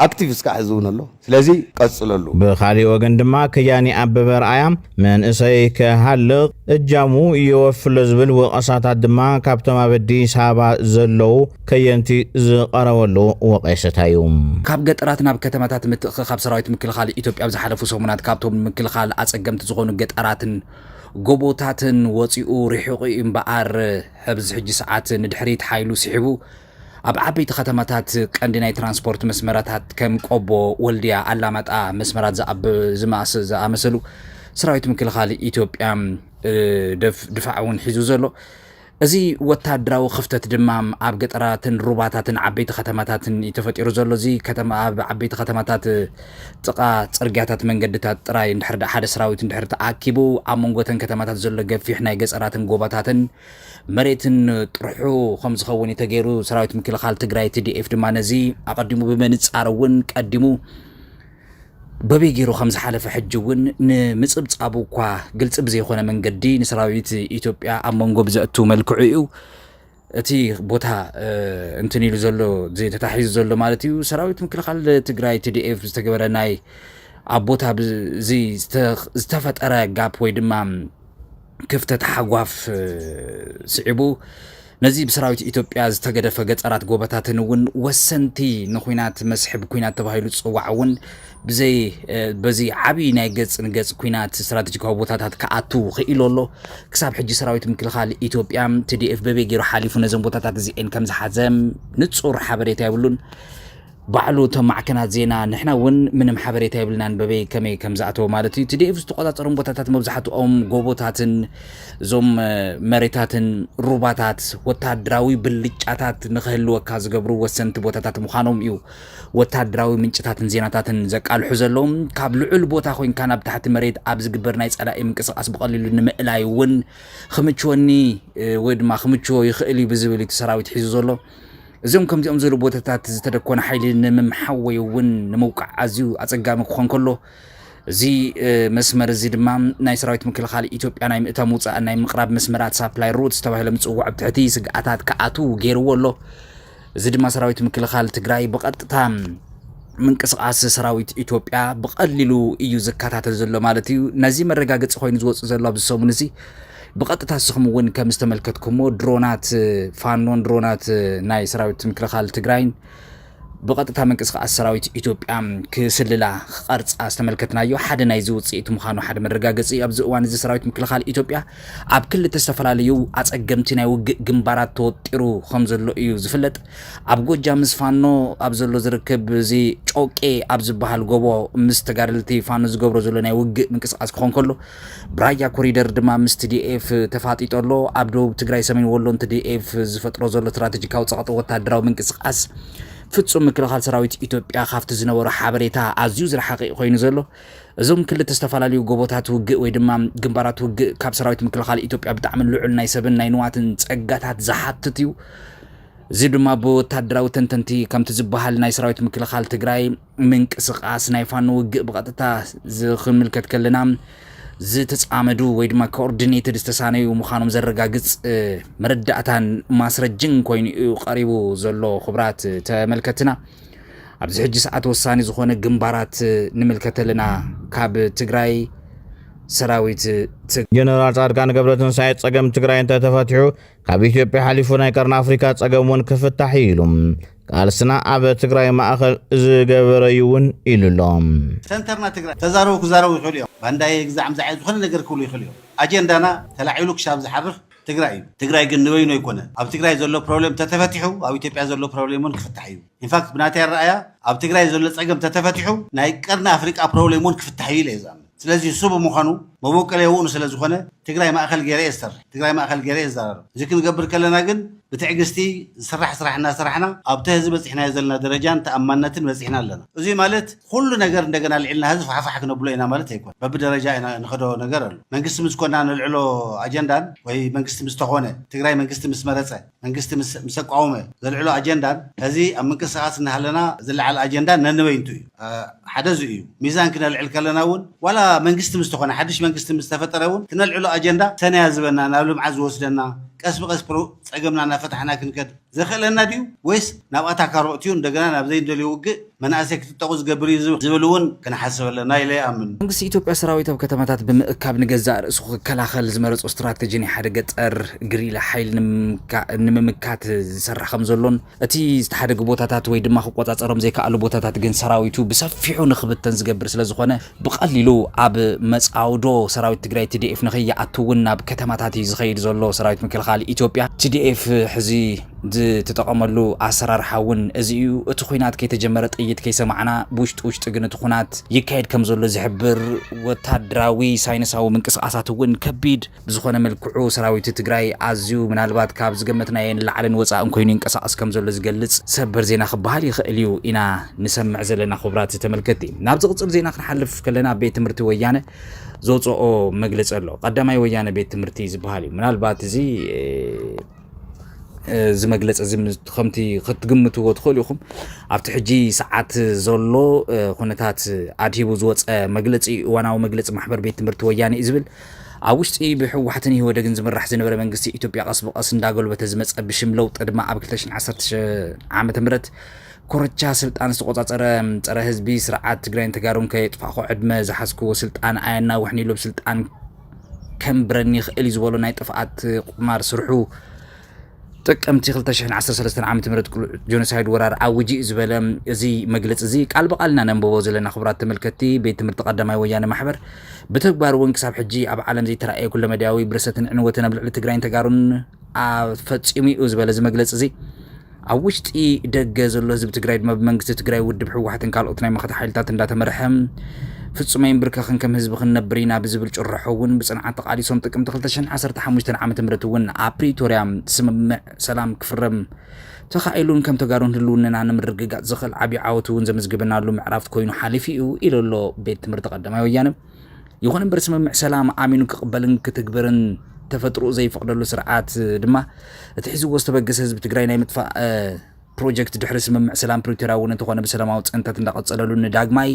Speaker 7: ኣክቲቪስት ከዓ ሕዝውን ኣሎ ስለዚ ቀጽለሉ
Speaker 2: ብኻሊእ ወገን ድማ ከያኒ ኣበበ ረኣያ መንእሰይ ከሃልቕ እጃሙ እየወፍሎ ዝብል ወቐሳታት ድማ ካብቶም ኣብ ኣዲስ ኣበባ ዘለዉ ከየንቲ ዝቐረበሉ ወቐሰታ እዩ
Speaker 8: ካብ ገጠራት ናብ ከተማታት ምትእኽኻብ ሰራዊት ምክልኻል ኢትዮጵያ ብዝሓለፉ ሰሙናት ካብቶም ምክልኻል ኣጸገምቲ ዝኾኑ ገጠራትን ጎቦታትን ወፂኡ ርሒቑ እምበኣር ሕብዚ ሕጂ ሰዓት ንድሕሪት ሓይሉ ስሒቡ ኣብ ዓበይቲ ከተማታት ቀንዲ ናይ ትራንስፖርት መስመራታት ከም ቆቦ ወልድያ ኣላማጣ መስመራት ዝኣመሰሉ ሰራዊት ምክልኻል ኢትዮጵያ ድፋዕ እውን ሒዙ ዘሎ እዚ ወታደራዊ ክፍተት ድማ ኣብ ገጠራትን ሩባታትን ዓበይቲ ከተማታትን ተፈጢሩ ዘሎ እዚ ከተማ ኣብ ዓበይቲ ከተማታት ጥቃ ጽርግያታት መንገድታት ጥራይ እንድሕር ሓደ ሰራዊት እንድሕር ተኣኪቡ ኣብ መንጎተን ከተማታት ዘሎ ገፊሕ ናይ ገጠራትን ጎባታትን መሬትን ጥርሑ ከም ዝኸውን ተገይሩ ሰራዊት ምክልኻል ትግራይ TDF ድማ ነዚ ኣቀዲሙ ብመንጻር እውን ቀዲሙ በቤጊሩ ከም ዝሓለፈ ሕጂ እውን ንምጽብጻቡ እኳ ግልጽ ብዘይኮነ መንገዲ ንሰራዊት ኢትዮጵያ ኣብ መንጎ ብዘእቱ መልክዑ እዩ እቲ ቦታ እንትን ኢሉ ዘሎ ተታሒዙ ዘሎ ማለት እዩ ሰራዊት ምክልኻል ትግራይ TDF ዝተገበረ ናይ ኣብ ቦታ እዚ ዝተፈጠረ ጋፕ ወይ ድማ ክፍተት ሓጓፍ ስዒቡ ነዚ ብሰራዊት ኢትዮጵያ ዝተገደፈ ገጠራት ጎበታትን እውን ወሰንቲ ንኩናት መስሕብ ኩናት ተባሂሉ ጽዋዕ እውን ብዘይ በዚ ዓቢ ናይ ገጽ ንገጽ ኩናት ስትራቴጂካዊ ቦታታት ከኣቱ ኽኢሉ ኣሎ ክሳብ ሕጂ ሰራዊት ምክልኻል ኢትዮጵያ TDF በቤጊሩ ሓሊፉ ነዞም ቦታታት እዚአን ከም ዝሓዘም ንጹር ሓበሬታ ይብሉን ባዕሉ ቶም ማዕከናት ዜና ንሕና እውን ምንም ሓበሬታ ይብልናን በበይ ከመይ ከም ዝኣተው ማለት እዩ TDF ዝተቆጻጸሩን ቦታታት መብዛሕትኦም ጎቦታትን ዞም መሬታትን ሩባታት ወታደራዊ ብልጫታት ንኽህልወካ ዝገብሩ ወሰንቲ ቦታታት ምዃኖም እዩ ወታደራዊ ምንጭታትን ዜናታትን ዘቃልሑ ዘለዎም ካብ ልዑል ቦታ ኮይንካ ናብ ታሕቲ መሬት ኣብ ዝግበር ናይ ጸላኢ ምንቅስቓስ ብቐሊሉ ንምእላይ እውን ክምችወኒ ወይ ድማ ክምችዎ ይኽእል እዩ ብዝብል እቲ ሰራዊት ሒዙ ዘሎ እዞም ከምዚኦም ዝበሉ ቦታታት ዝተደኮነ ሓይሊ ንምምሓወይ እውን ንምውቃዕ ኣዝዩ ኣጸጋሚ ክኾን ከሎ እዚ መስመር እዚ ድማ ናይ ሰራዊት ምክልኻል ኢትዮጵያ ናይ ምእታ ምውፃእ ናይ ምቕራብ መስመራት ሳፕላይ ሩት ዝተባሂሎም ጽዋዕ ብትሕቲ ስግኣታት ከኣቱ ገይርዎ ኣሎ እዚ ድማ ሰራዊት ምክልኻል ትግራይ ብቐጥታ ምንቅስቓስ ሰራዊት ኢትዮጵያ ብቐሊሉ እዩ ዝከታተል ዘሎ ማለት እዩ ነዚ መረጋገፂ ኮይኑ ዝወፅእ ዘሎ ኣብዚ ሰሙን እዚ بقطة سخمون كمستملكتكمو درونات فانون درونات ناي سراويت مكلخال تجراين بقطة منقسق السراويت إثيوبيا كسللا قرص استملكتنايو حد نايزو وصيت مخانو حد مرغاغصي ابز اوان زي سراويت مكلخال إثيوبيا اب كل تستفلاليو اصقمتي ناي غمبارات توطيرو خمزلو ايو زفلط اب ጎጃም ፋኖ ابزلو زركب زي ጮቄ ابزبحال غوبو مستغارلتي فانو زغبرو زلو ناي وግ منقسقاس كون كلو برايا كوريدر دما مست DF تفاطيطلو ابدو تግራይ ሰሜን ወሎን TDF ዝፈጥሮ ዘሎ ስትራቴጂካዊ ጸቅጦ ወታደራዊ منقسقاس ፍጹም ምክልኻል ሰራዊት ኢትዮጵያ ካፍቲ ዝነበሩ ሓበሬታ ኣዝዩ ዝረሓቀ ኮይኑ ዘሎ እዞም ክልተ ዝተፈላልዩ ጎቦታት ውግእ ወይ ድማ ግንባራት ውግእ ካብ ሰራዊት ምክልኻል ኢትዮጵያ ብጣዕሚ ልዑል ናይ ሰብን ናይ ንዋትን ጸጋታት ዝሓትት እዩ እዚ ድማ ብወታደራዊ ተንተንቲ ከምቲ ዝበሃል ናይ ሰራዊት ምክልኻል ትግራይ ምንቅስቃስ ናይ ፋኖ ውግእ ብቐጥታ ዝኽምልከት ከለና ዝተጻመዱ ወይ ድማ ኮኦርዲኔትድ ዝተሳነዩ ምዃኖም ዘረጋግጽ መረዳእታን ማስረጅን ኮይኑ ቀሪቡ ዘሎ خبرات ተመልከትና ኣብዚ ሕጂ ሰዓት ወሳኒ ዝኾነ ግንባራት ንምልከተልና ካብ ትግራይ ሰራዊት
Speaker 2: ጀነራል ጻድቃን ገብረትንሳኤ ጸገም ትግራይ እንተተፈትሑ ካብ ኢትዮጵያ ሓሊፉ ናይ ቀርና ኣፍሪካ ጸገሙን ክፍታሕ ኢሉም ቃልስና ኣብ ትግራይ ማእኸል ዝገበረዩውን ኢሉሎም
Speaker 9: ሰንተርና ትግራይ ተዛረቡ ክዛረቡ ይኽእሉ እዮም ባንዳይ ግዛዕም ዝዓይ ዝኾነ ነገር ክብሉ ይኽእሉ እዮም ኣጀንዳና ተላዒሉ ክሻብ ዝሓርፍ ትግራይ እዩ ትግራይ ግን ንበይኑ ኣይኮነን ኣብ ትግራይ ዘሎ ፕሮብሌም ተተፈቲሑ ኣብ ኢትዮጵያ ዘሎ ፕሮብሌሙን ክፍታሕ እዩ ኢንፋክት ብናተይ ረኣያ ኣብ ትግራይ ዘሎ ጸገም ተተፈቲሑ ናይ ቀርና ኣፍሪካ ፕሮብሌሙን ክፍታሕ እዩ ኢለ ስለዚህ ሱብ ምዃኑ መቦቀለ ይውኑ ስለዝኾነ ትግራይ ማእኸል ገይረ ይሰርሕ ትግራይ ማእኸል ገይረ ይዛረብ እዚ ክንገብር ከለና ግን ብትዕግስቲ ዝስራሕ ስራሕና ስራሕና ኣብቲ ህዝቢ በፂሕና ዘለና ደረጃን ተኣማንነትን በፂሕና ኣለና እዚ ማለት ኩሉ ነገር እንደገና ልዕልና ህዝብ ሓፋሕ ክነብሎ ኢና ማለት ኣይኮን በብደረጃ ኢና ንኸዶ ነገር ኣሎ መንግስቲ ምስ ኮና ንልዕሎ ኣጀንዳን ወይ መንግስቲ ምስ ተኾነ ትግራይ መንግስቲ ምስ መረፀ መንግስቲ ምስ ተቃወመ ዘልዕሎ ኣጀንዳን እዚ ኣብ ምንቅስቓስ እናሃለና ዝለዓል ኣጀንዳ ነንበይንቱ እዩ ሓደ እዚ እዩ ሚዛን ክነልዕል ከለና እውን ዋላ መንግስቲ ምስ ተኾነ ሓድሽ መንግስቲ ምስ ተፈጠረ እውን ክነልዕሎ ኣጀንዳ ሰነያ ዝበና ናብ ልምዓት ዝወስደና ቀስ ብቀስ ጸገምና እናፈታሕና ክንከድ ዘኸለና ድዩ ወይስ ናብኣታ ካሮትዩ እንደገና ናብ ዘይደልዩ ውግእ መናእሰይ ክትጠቑ ዝገብር እዩ ዝብል እውን ክንሓስብ ኣለና ኢለ ይኣምን።
Speaker 8: መንግስቲ ኢትዮጵያ ሰራዊት ኣብ ከተማታት ብምእካብ ንገዛእ ርእሱ ክከላኸል ዝመረፆ ስትራቴጂ ናይ ሓደ ገጠር ግሪላ ሓይሊ ንምምካት ዝሰርሕ ከም ዘሎን እቲ ዝተሓደጉ ቦታታት ወይ ድማ ክቆፃፀሮም ዘይከኣሉ ቦታታት ግን ሰራዊቱ ብሰፊሑ ንክብተን ዝገብር ስለ ዝኾነ ብቐሊሉ ኣብ መፃውዶ ሰራዊት ትግራይ TDF ንኸይኣቱ እውን ናብ ከተማታት እዩ ዝኸይድ ዘሎ ሰራዊት ምክልኻል ኢትዮጵያ TDF ሕዚ ዝትጠቐመሉ ኣሰራርሓ እውን እዚ እዩ። እቲ ኩናት ከይተጀመረ ጥይት ከይሰማዕና ብውሽጢ ግን እቲ ኩናት ይካየድ ከም ዘሎ ዝሕብር ወታደራዊ ሳይንሳዊ ምንቅስቃሳት እውን ከቢድ ብዝኾነ መልክዑ ሰራዊት ትግራይ ኣዝዩ ምናልባት ካብ ዝገመትናየን ላዕልን ወፃእን ኮይኑ ይንቀሳቀስ ከም ዘሎ ዝገልጽ ሰበር ዜና ክበሃል ይኽእል እዩ ኢና ንሰምዕ ዘለና ክቡራት ተመልከቲ። ናብ ዝቕፅል ዜና ክንሓልፍ ከለና ቤት ትምህርቲ ወያነ ዘውፅኦ መግለፂ ኣሎ። ቀዳማይ ወያነ ቤት ትምህርቲ ዝበሃል እዩ። ምናልባት እዚ ዝመግለጽ እዚ ከምቲ ክትግምትዎ ትኽእሉ ኢኹም ኣብቲ ሕጂ ሰዓት ዘሎ ኩነታት ኣድሂቡ ዝወፀ መግለፂ እዋናዊ መግለፂ ማሕበር ቤት ትምህርቲ ወያነ እዩ ዝብል ኣብ ውሽጢ ብሕወሓትን ይወደግን ዝምራሕ ዝነበረ መንግስቲ ኢትዮጵያ ቀስ ብቐስ እንዳገልበተ ዝመፀ ብሽም ለውጢ ድማ ኣብ 2011 ዓመተ ምህረት ኮረቻ ስልጣን ዝተቆፃፀረ ፀረ ህዝቢ ስርዓት ትግራይን ተጋሩን ከየጥፋእኮ ዕድመ ዝሓዝክዎ ስልጣን ኣየና ውሕኒሉ ብስልጣን ከምብረኒ ይኽእል እዩ ዝበሎ ናይ ጥፍኣት ቁማር ስርሑ ጥቅምቲ 2013 ዓመተ ምህረት ጆኖሳይድ ወራር ኣውጂ ዝበለ እዚ መግለፂ እዚ ቃል በቃልና ነንብቦ ዘለና ክቡራት ተመልከቲ ቤት ትምህርቲ ቀዳማይ ወያነ ማሕበር ብተግባር እውን ክሳብ ሕጂ ኣብ ዓለም ዘይተረኣየ ኩለ መዳያዊ ብርሰትን ዕንወትን ኣብ ልዕሊ ትግራይን ተጋሩን ፈፂሙ እዩ ዝበለ እዚ መግለፂ እዚ ኣብ ውሽጢ ደገ ዘሎ ህዝቢ ትግራይ ድማ ብመንግስቲ ትግራይ ውድብ ሕወሓትን ካልኦት ናይ መኸታ ሓይልታት እንዳተመርሐ ፍጹመይ ብርከኽን ከም ህዝቢ ክንነብር ኢና ብዝብል ጭርሖ እውን ብጽንዓት ተቃሊሶም ጥቅምቲ 2015 ዓመተ ምህረት እውን ኣብ ፕሪቶርያ ስምምዕ ሰላም ክፍረም ተኻኢሉን ከም ተጋሩን ህልውነና ንምርግጋጽ ዝኽእል ዓብዪ ዓወት እውን ዘመዝግበናሉ ምዕራፍ ኮይኑ ሓሊፉ እዩ ኢሉ ኣሎ ቤት ትምህርቲ ቀዳማይ ወያነ። ይኹን እምበር ስምምዕ ሰላም ኣሚኑ ክቕበልን ክትግበርን ተፈጥሮ ዘይፈቅደሉ ስርዓት ድማ እቲ ሒዝዎ ዝተበገሰ ህዝቢ ትግራይ ናይ ምጥፋእ ፕሮጀክት ድሕሪ ስምምዕ ሰላም ፕሪቶርያ እውን እንተኾነ ብሰላማዊ ፅንተት እንዳቐፀለሉ ንዳግማይ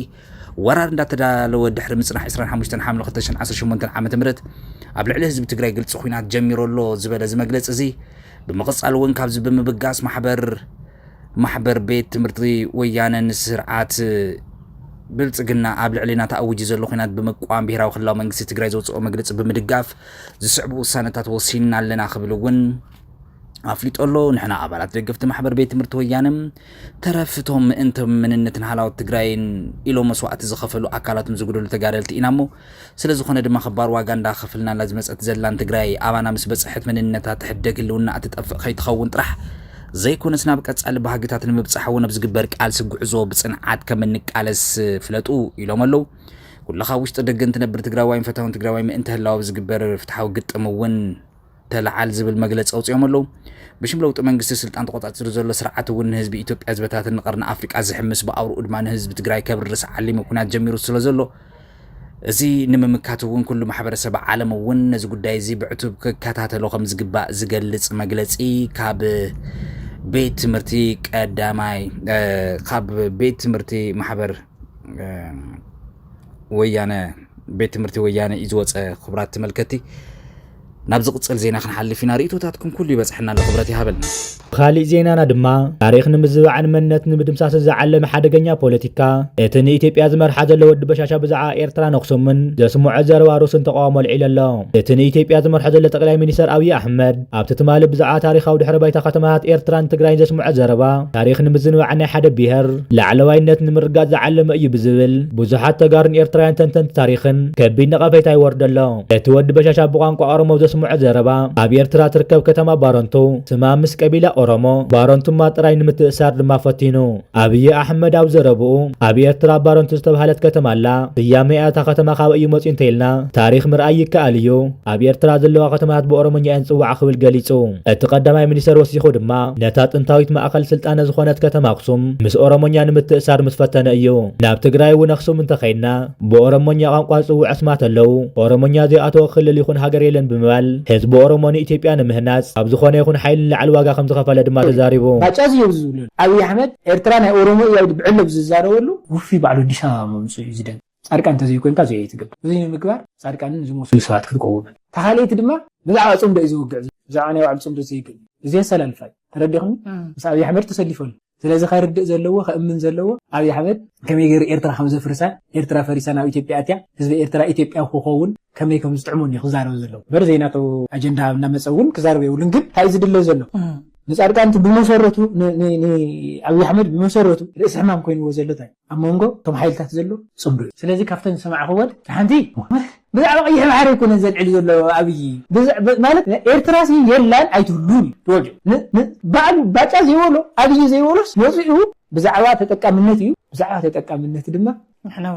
Speaker 8: ወራር እንዳተዳለወ ድሕሪ ምጽናሕ 25 ሓምለ 2018 ዓመተ ምህረት ኣብ ልዕሊ ህዝቢ ትግራይ ግልጽ ኩናት ጀሚሮሎ ዝበለ ዝመግለጽ እዚ ብምቕጻል እውን ካብዚ ብምብጋስ ማሕበር ቤት ትምህርቲ ወያነ ንስርዓት ብልጽግና ኣብ ልዕሊና ተኣውጂ ዘሎ ኩናት ብምቋም ብሄራዊ ክልላዊ መንግስቲ ትግራይ ዘውፅኦ መግለፂ ብምድጋፍ ዝስዕቡ ውሳነታት ወሲንና ኣለና ክብል እውን ኣፍሊጦሎ። ንሕና ኣባላት ደገፍቲ ማሕበር ቤት ትምህርቲ ወያነ ተረፍቶም ምእንቲ መንነትን ሃላወት ትግራይን ኢሎም መስዋዕቲ ዝኸፈሉ ኣካላትን ዝጉደሉ ተጋደልቲ ኢና እሞ ስለ ዝኾነ ድማ ክባር ዋጋ እንዳኸፍልናላ ዝመፀት ዘላን ትግራይ ኣባና ምስ በፅሐት መንነታት ትሕደግ ህልውና እትጠፍእ ከይትኸውን ጥራሕ ዘይኮነስ ናብ ቀጻሊ ባህግታት ንምብፃሕ እውን ኣብ ዝግበር ቃልሲ ጉዕዞ ብፅንዓት ከም እንቃለስ ፍለጡ ኢሎም ኣለው። ኩልኻ ውሽጢ ደገ እንትነብር ትግራዋይን ፈታውን ትግራዋይ ምእንቲ ህላዊ ዝግበር ፍትሓዊ ግጥም እውን ተላዓል ዝብል መግለፂ ኣውፅኦም ኣለው። ብሽም ለውጢ መንግስቲ ስልጣን ተቆፃፅሩ ዘሎ ስርዓት እውን ንህዝቢ ኢትዮጵያ ዝበታትን ንቀርኒ ኣፍሪቃ ዝሕምስ ብኣውርኡ ድማ ንህዝቢ ትግራይ ከብርስ ዓሊሙ ኩናት ጀሚሩ ስለ ዘሎ እዚ ንምምካት እውን ኩሉ ማሕበረሰብ ዓለም እውን ነዚ ጉዳይ እዚ ብዕቱብ ክከታተሎ ከም ዝግባእ ዝገልጽ መግለፂ ካብ ቤት ትምህርቲ ቀዳማይ ካብ ቤት ትምህርቲ ማሕበር ወያነ ቤት ትምህርቲ ወያነ እዩ ዝወፀ ክቡራት ተመልከቲ። ናብ ዝቕፅል ዜና ክንሓልፍ ኢና ርእቶታትኩም ኩሉ ይበፅሐና ለኽብረት ይሃበልና።
Speaker 10: ካሊእ ዜናና ድማ ታሪክ ንምዝባዕን መንነት ንምድምሳስን ዝዓለመ ሓደገኛ ፖለቲካ እቲ ንኢትዮጵያ ዝመርሓ ዘሎ ወዲ በሻሻ ብዛዕባ ኤርትራ ነኽሱምን ዘስምዖ ዘረባ ሩስን ተቃውሞ ልዒሉ ኣሎ። እቲ ንኢትዮጵያ ዝመርሖ ዘሎ ጠቅላይ ሚኒስተር ኣብዪ ኣሕመድ ኣብቲ ትማሊ ብዛዕባ ታሪካዊ ድሕረ ባይታ ከተማታት ኤርትራን ትግራይን ዘስምዖ ዘረባ ታሪክ ንምዝንባዕ ናይ ሓደ ብሄር ላዕለዋይነት ንምርጋፅ ዝዓለመ እዩ ብዝብል ብዙሓት ተጋሩን ኤርትራውያን ተንተንቲ ታሪክን ከቢድ ነቐፌታ ይወርድ ኣሎ። እቲ ወዲ በሻሻ ብቋንቋ ኦሮሞ ዘስምዖ ዘረባ ኣብ ኤርትራ ትርከብ ከተማ ባሮንቱ ስማ ምስ ቀቢላ ኦሮሞ ባሮንቱማ ጥራይ ንምትእሳር ድማ ፈቲኑ ኣብዪ ኣሕመድ ኣብ ዘረብኡ ኣብ ኤርትራ ባሮንቱ ዝተባሃለት ከተማ ኣላ ስያሜ እታ ከተማ ካብ እዩ መፂኡ እንተኢልና ታሪክ ምርኣይ ይከኣል እዩ ኣብ ኤርትራ ዘለዋ ከተማታት ብኦሮሞኛ እየን ፅዋዕ ክብል ገሊጹ። እቲ ቀዳማይ ሚኒስተር ወሲኹ ድማ ነታ ጥንታዊት ማእኸል ስልጣነ ዝኾነት ከተማ ኣክሱም ምስ ኦሮሞኛ ንምትእሳር ምስ ፈተነ እዩ። ናብ ትግራይ እውን ኣክሱም እንተኸይድና ብኦሮሞኛ ቋንቋ ዝፅውዕ ኣስማት ኣለው ኦሮሞኛ ዘይኣተወ ክልል ይኹን ሃገር የለን ብምባል ህዝቢ ኦሮሞ ንኢትዮጵያ ንምህናፅ ኣብ ዝኾነ ይኹን ሓይልን ላዕሊ ዋጋ ከም ዝኸፈለ ድማ ተዛሪቡ
Speaker 11: ባጫዝ እዩ ዝብሉ ኣብዪ ኣሕመድ ኤርትራ ናይ ኦሮሞ እያ ብዕለብ ዝዛረበሉ ውፊ ባዕሉ ኣዲስ ኣበባ መምፅኡ እዩ ዝደንቅ ጻድቃን እንተዘይኮንካ ዘይ ትገብር እዚ ንምግባር ጻድቃንን ዝመስሉ ሰባት ክትቀውም ተኻለይት ድማ ብዛዕባ ጽምዶ እዩ ዝውግዕ ብዛዕባ ናይ ባዕሉ ጽምዶ ዘይግል እዚ ሰላልፋይ ተረዲኽኒ ምስ ኣብይ ኣሕመድ ተሰሊፈሉ ስለዚ ኸይርድእ ዘለዎ ኸእምን ዘለዎ ኣብይ ኣሕመድ ከመይ ገይሩ ኤርትራ ከም ዘፍርሳ ኤርትራ ፈሪሳ ናብ ኢትዮጵያ ኣትያ ህዝቢ ኤርትራ ኢትዮጵያ ክኸውን ከመይ ከም ዝጥዕሙን ክዛረብ ዘለዎ በር ዘይናቱ ኣጀንዳ እናመፀውን ክዛረብ የብሉን ግን እንታይ ዝድለ ዘሎ ንጻድቃን ብመሰረቱ ኣብይ ኣሕመድ ብመሰረቱ ርእሲ ሕማም ኮይኑዎ ዘሎ እንታይ ኣብ መንጎ እቶም ሓይልታት ዘሎ ጽምዶ እዩ ስለዚ ካብተን ሰማዕኽዎን ሓንቲ ብዛዕባ ቀይሕ ባሕሪ ይኮነን ዘልዕል ዘሎ ኣብይ ማለት ኤርትራ የላን ኣይትህሉን ይወጅ ባዕሉ ባጫ ዘይበሎ ኣብይ ዘይበሎስ መፅኡ ብዛዕባ ተጠቃምነት እዩ ብዛዕባ ተጠቃምነት ድማ
Speaker 12: ንሕና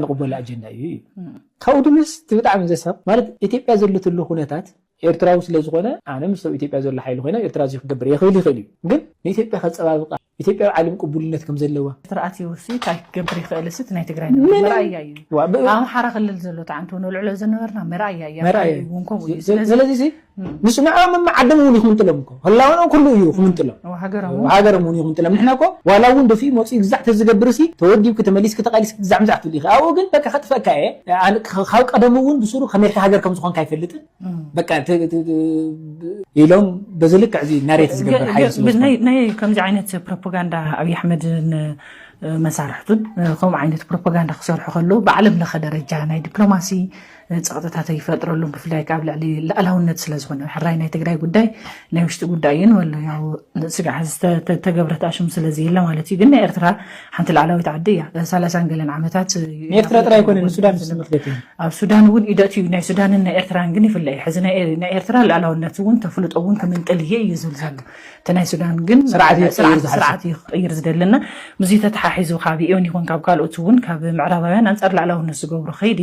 Speaker 12: ንቕበል ኣጀንዳ እዩ ካብኡ ድምስ ብጣዕሚ ዘሰብ ማለት ኢትዮጵያ ዘለትሉ ኩነታት ኤርትራዊ ስለ ዝኾነ ኣነ ምስ ኢትዮጵያ ዘሎ ሓይሊ ኮይና ኤርትራ እዚ ክገብር ይኽእል እዩ ግን ንኢትዮጵያ ከፀባብቃ ኢትዮጵያ ዓለም ቅቡልነት ከም ዘለዋ ኤርትራኣት ይወሲ እንታይ ክገብር ይኽእል ስት ናይ ትግራይ መራእያ እዩ ኣምሓራ ክልል ዘሎ ተዓንቶ ንልዕሎ ዝነበርና መራእያ እውን ከምኡ እዩ
Speaker 11: ስለዚ ንሱ ንዓም ዓደም እውን ይኹምጥሎም እኮ ህላውኖም ኩሉ እዩ ይኹምጥሎም ሃገሮም እውን ይኹምጥሎም ንሕና እኮ ዋላ እውን ደፊ መፅኡ ግዛዕ ተዝገብር ሲ ተወዲብክ ተመሊስክ ተቃሊስክ ግዛዕ ምዛዕ ትብል ኢኻ ኣብኡ ግን በቃ ከጥፈካ ካብ ቀደም እውን ብሱሩ ከመይካ ሃገር ከም ዝኾንካ ኣይፈልጥን በቃ ኢሎም በዝልክ ዕዚ ናሬት ዝገበር ሓይል
Speaker 12: ናይ ከምዚ ዓይነት ፕሮፓጋንዳ ኣብይ ኣሕመድን መሳርሕቱን ከምኡ ዓይነት ፕሮፓጋንዳ ክሰርሑ ከለዉ ብዓለም ለኸ ደረጃ ናይ ዲፕሎማሲ ፀቕጥታት ይፈጥረሉ ብፍላይ ካብ ልዕሊ ልኣላውነት ስለ ዝኾነ ሕራይ ናይ ትግራይ ጉዳይ ናይ ውሽጢ ጉዳይ እዩን ወሎ ያው ስጋሕ ዝተገብረት ኣሽም ስለዘየለ ማለት እዩ ግን ናይ ኤርትራ ሓንቲ ልዕላዊት ዓዲ እያ 30 ገለን ዓመታት
Speaker 11: ኤርትራ ጥራይ ኣይኮነን ሱዳን ዝተመስለት እዩ
Speaker 12: ኣብ ሱዳን እውን ኢደት እዩ ናይ ሱዳንን ናይ ኤርትራን ግን ይፍለይ ሕዚ ናይ ኤርትራ ልዕላውነት እውን ተፍልጦ እውን ከምንጥልየ እዩ ዝብል ዘሎ እቲ ናይ ሱዳን ግን ስርዓት ይቕይር ዝደለና ብዙ ተተሓሒዙ ካብ ኢዮን ይኹን ካብ ካልኦት እውን ካብ ምዕራባውያን ኣንጻር ልዕላውነት ዝገብሩ ኸይዲ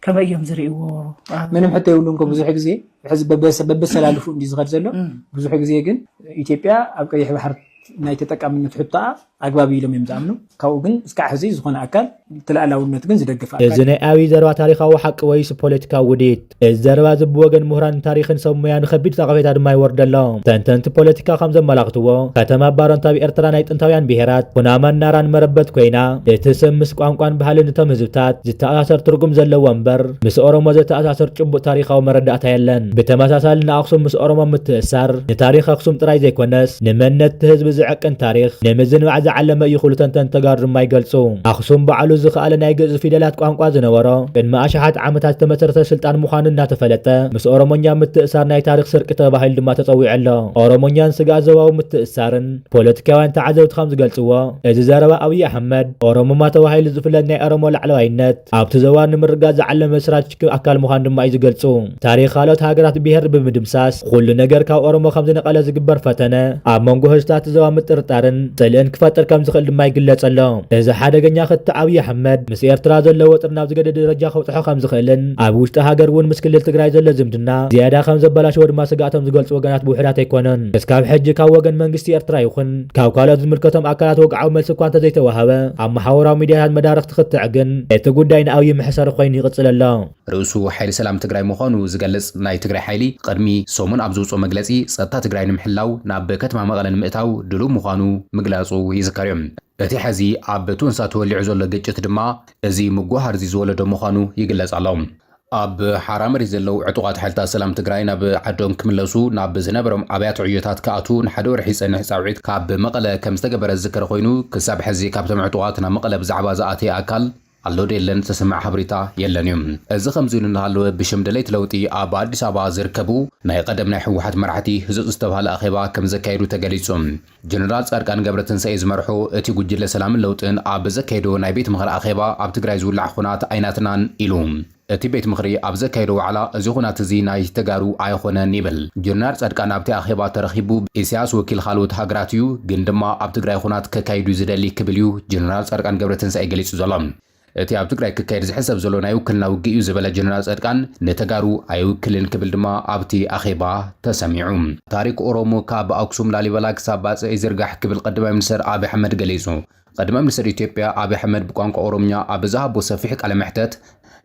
Speaker 12: كما يوم زريو
Speaker 11: منهم حتى يقولون كم بزح جزية حزب بس سلالفو إندي زغر زلو بزح جزية جن إثيوبيا أبقى يحب حرب نايتتك أمن تحطها أقوابي لم يمزامنو كوجن سكع حزيز خنا أكل تلاقي لو نتجن زدق فاكل
Speaker 10: الزنا أوي زروا تاريخ أو حق ويس بوليتيكا وديت الزروا زبوجن مهران تاريخ سميان خبير ثقافة هذا ما يورد اللهم تنتن بوليتيكا خمسة ملاقتوا كتما بارن تبي إرترا نايت انتويان بهرات كنا من نارن مربت كوينا تسم مسكوان بحال نتمزوتات زت أثر ترجم زل وانبر مس أورما زت أثر شب تاريخ أو مرد أتيلن بتماسال نأقسم مس أورما متأثر نتاريخ أقسم تراي زي كونس نمنت هزب زعكن تاريخ نمزن وعز علم يخلو تنتن تجار ما يجلسوا أقسم بعلو زخال نايجز في دلات قام زنورا كن ما أشحت عمتات تمسرت سلطان مخان ناتفلته مس أورمونيا متأثر ناي تاريخ سرقته بحال دما تطوع الله أورمونيا سجازوا ومتأثرن بوليتيكاوان تعزوا خمس جلسوا إذا زروا أبي أحمد أورمو ما توهيل زفلان ناي أورمو العلوينات عبت زوان مرجز علم مسرات أكل مخان دما يجلسوا تاريخ خالات هاجرات بيهر بمدمساس كل نجار كا أورمو خمس نقل زجبر فتنة أمانجو هجتات زوان مترتارن سلين كفتر كم زخل دما يجلس الله إذا حدا جنيا خدت أبي أحمد مسير ترازل لو ترنا زجد درجة خوت خمس خلن أبوش تهاجر ون مسكلة تجري زل زمدنا زيادة خمس بلاش ور ما سقاتهم زجلس وجنات بوحدات يكونن بس كاب حج كاوجن منجستي إرترا يخن كاوكالات مركتهم أكلات وقعوا ملسكوان تزيت وهذا أما حورا ميديا هاد مدارك تخت عجن تقول دين أو يمحسر خوين يقتل الله
Speaker 6: رؤسو حيل سلام تجري مخانو زجلس ناي تجري حيلي قرمي صومن أبزوس ومجلسي ستا تجري نمحلاو نابكت مع مغلن مئتاو دلو مخانو مجلسو يذكرهم أتي حزي عبتون ساتو اللي عزول لجت دما أزي مجوهر زي زول دم مخانو يجلس علىهم أب حرام رزلو عطوات حالتا سلام تجري ناب عدم كملسو ناب زنبرم عبيات عيوتات كأتو نحدو رحيس إن سعيد كاب مقلة كم استجبر الذكر خوينو كسب حزي كابتم عطواتنا مقلة بزعبة زاتي أكل اللو ديلن تسمع حبريتا يلنيم إذا خمزون نهالو بشمدليت لوتي أباد سابا زركبو ناي قدمنا حوحات مرحتي هزو استوها أخيبا كم زكايرو تجليسهم جنرال ساركان قبرتن سيز مرحو اتي قجل سلام اللوتن أب زكايدو ناي بيت مغر أخيبا أب تقرايزو العخونات أيناتنان إلوم اتي بيت مغري أب زكايدو على زخونات زي ناي تقارو آيخونا نيبل جنرال ساركان أبتي أخيبا ترخيبو إسياس وكيل خالوت هاقراتيو جندما أب تقراي خونات كايدو زدالي كبليو جنرال ساركان قبرتن ساي قليسو ظلام اتي اب تقراي كاير زحسب زلو نايو كلنا وقيو زبل جنرال صدقان نتغارو ايو كلن كبل دما ابتي اخيبا تسمعوم تاريخ اورومو كاب اكسوم لاليبلا كساباص ايزرغح كبل قدما منسر ابي احمد غليزو ቀዳማይ ሚኒስትር ኢትዮጵያ አብይ አሕመድ ብቋንቋ ኦሮምኛ ኣብ ዝሃቦ ሰፊሕ ቃለ መሕተት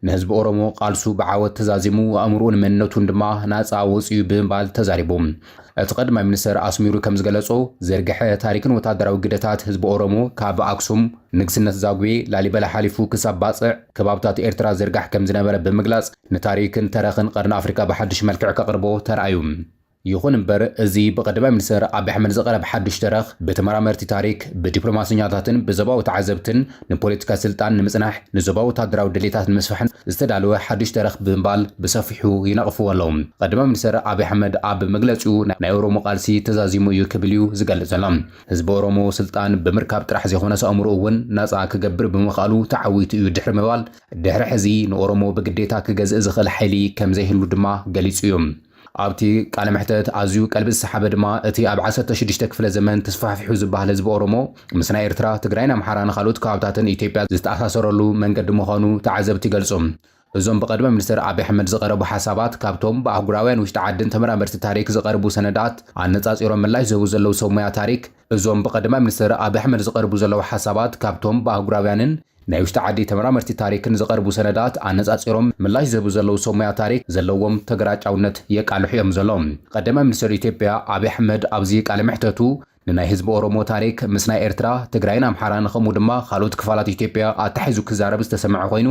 Speaker 6: ንህዝቢ ኦሮሞ ቃልሱ ብዓወት ተዛዚሙ ኣእምሮን መንነቱን ድማ ናፃ ወፅዩ ብምባል ተዛሪቦም እቲ ቀዳማይ ሚኒስትር ኣስሚሩ ከም ዝገለጾ ዘርግሐ ታሪክን ወታደራዊ ግደታት ህዝቢ ኦሮሞ ካብ ኣክሱም ንግስነት ዛጉዌ ላሊበላ ሓሊፉ ክሳብ ባፅዕ ከባብታት ኤርትራ ዝርጋሕ ከም ዝነበረ ብምግላጽ ንታሪክን ተረኽን ቀርኒ ኣፍሪካ ብሓድሽ መልክዕ ከቕርቦ ተርኣዩ ይኹን እምበር እዚ ብቀዳማይ ሚኒስትር አብይ አሕመድ ዝቀረበ ሓድሽ ተረኽ ብተመራመርቲ ታሪክ ብዲፕሎማስኛታትን ብዘባዊ ተዓዘብትን ንፖለቲካ ስልጣን ንምጽናሕ ንዘባዊ ወታደራዊ ድሌታት ንምስፋሕን ዝተዳለወ ሓድሽ ተረኽ ብምባል ብሰፊሑ ይነቕፍዎ ኣለዉ ቀዳማይ ሚኒስትር አብይ አሕመድ ኣብ መግለጺኡ ናይ ኦሮሞ ቃልሲ ተዛዚሙ እዩ ክብል እዩ ዝገልጽ ዘሎ ህዝቢ ኦሮሞ ስልጣን ብምርካብ ጥራሕ ዘይኮነ ኣእምሮ እውን ናፃ ክገብር ብምኽኣሉ ተዓዊቱ እዩ ድሕሪ ምባል ድሕሪ ሕዚ ንኦሮሞ ብግዴታ ክገዝእ ዝኽእል ሓይሊ ከም ዘይህሉ ድማ ገሊጹ እዩ ኣብቲ ቃለ መሕተት ኣዝዩ ቀልቢ ዝሰሓበ ድማ እቲ ኣብ 16 ክፍለ ዘመን ተስፋሕፊሑ ዝበሃል ህዝቢ ኦሮሞ ምስ ናይ ኤርትራ ትግራይን ኣምሓራን ካልኦት ከባብታትን ኢትዮጵያ ዝተኣሳሰረሉ መንገዲ ምዃኑ ተዓዘብቲ ይገልጹ እዞም ብቀዳማይ ሚኒስትር አብይ አሕመድ ዝቀረቡ ሓሳባት ካብቶም ብኣህጉራውያን ውሽጢ ዓድን ተመራመርቲ ታሪክ ዝቀርቡ ሰነዳት ኣነጻጺሮም ምላሽ ዝህቡ ዘለው ሰብ ሞያ ታሪክ እዞም ብቀዳማይ ሚኒስትር አብይ አሕመድ ዝቀርቡ ዘለው ሓሳባት ካብቶም ብኣህጉራውያንን ናይ ውሽጢ ዓዲ ተመራመርቲ ታሪክን ዝቀርቡ ሰነዳት ኣነጻጺሮም ምላሽ ዝህቡ ዘለው ሰብ ሞያ ታሪክ ዘለዎም ተገራጫውነት የቃልሑ እዮም ዘሎም ቀዳማይ ሚኒስትር ኢትዮጵያ አብይ አሕመድ ኣብዚ ቃለ መሕተቱ ንናይ ህዝቢ ኦሮሞ ታሪክ ምስ ናይ ኤርትራ ትግራይን ኣምሓራን ከምኡ ድማ ካልኦት ክፋላት ኢትዮጵያ ኣተሓሒዙ ክዛረብ ዝተሰምዐ ኮይኑ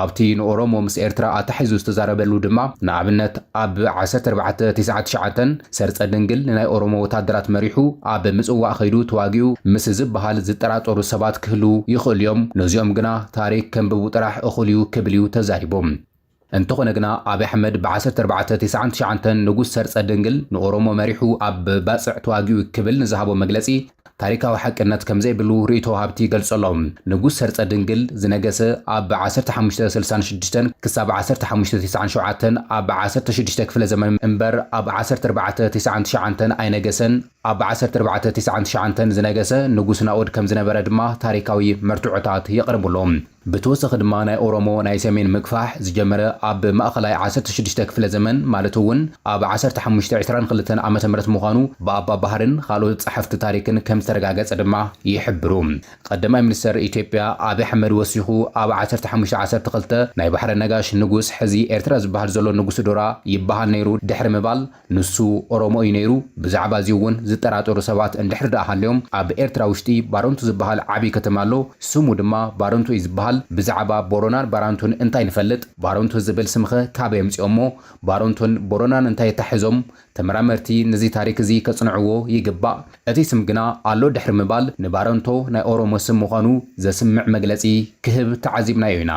Speaker 6: ኣብቲ ንኦሮሞ ምስ ኤርትራ ኣተሓሒዙ ዝተዛረበሉ ድማ ንኣብነት ኣብ 1499 ሰርፀ ድንግል ናይ ኦሮሞ ወታደራት መሪሑ ኣብ ምጽዋዕ ኸይዱ ተዋጊኡ ምስ ዝበሃል ዝጠራጠሩ ሰባት ክህሉ ይኽእሉ እዮም ነዚኦም ግና ታሪክ ከንብቡ ጥራሕ እኹል እዩ ክብል እዩ ተዛሪቦም እንተኾነ ግና አብይ አሕመድ ብ1499 ንጉስ ሰርፀ ድንግል ንኦሮሞ መሪሑ ኣብ ባፅዕ ተዋጊኡ ክብል ንዝሃቦ መግለጺ ታሪካዊ ሓቅነት ከም ዘይብሉ ርእቶ ሃብቲ ገልጸሎም ንጉስ ሰርፀ ድንግል ዝነገሰ ኣብ 1566 ክሳብ 1597 ኣብ 16 ክፍለ ዘመን እምበር ኣብ 1499 ኣይነገሰን ኣብ 1499 ዝነገሰ ንጉስ ናኦድ ከም ዝነበረ ድማ ታሪካዊ መርትዖታት የቕርብሎም ብተወሳኺ ድማ ናይ ኦሮሞ ናይ ሰሜን ምግፋሕ ዝጀመረ ኣብ ማእኸላይ 16 ክፍለ ዘመን ማለት እውን ኣብ 1522 ዓመተ ምህረት ምዃኑ ብኣባ ባህርን ካልኦት ጸሓፍቲ ታሪክን ከም ዝተረጋገጸ ድማ ይሕብሩ ቀዳማይ ሚኒስትር ኢትዮጵያ አብይ አሕመድ ወሲኹ ኣብ 1512 ናይ ባሕረ ነጋሽ ንጉስ ሕዚ ኤርትራ ዝበሃል ዘሎ ንጉስ ዶራ ይበሃል ነይሩ ድሕሪ ምባል ንሱ ኦሮሞ እዩ ነይሩ ብዛዕባ እዚ እውን ዝጠራጠሩ ሰባት እንድሕር ደኣሃልዮም ኣብ ኤርትራ ውሽጢ ባሮንቱ ዝበሃል ዓብይ ከተማ ኣሎ ስሙ ድማ ባሮንቱ እዩ ዝበሃል ብዛዕባ ቦሮናን ባራንቱን እንታይ ንፈልጥ ባሮንቱ ዝብል ስምኸ ካበይ የምጽኦሞ ባሮንቱን ቦሮናን እንታይ ተሓሒዞም ተመራመርቲ ነዚ ታሪክ እዚ ከጽንዕዎ ይግባእ እቲ ስም ግና ኣሎ ድሕሪ ምባል ንባሮንቶ ናይ ኦሮሞ ስም ምዃኑ ዘስምዕ መግለጺ ክህብ ተዓዚብናዮ ኢና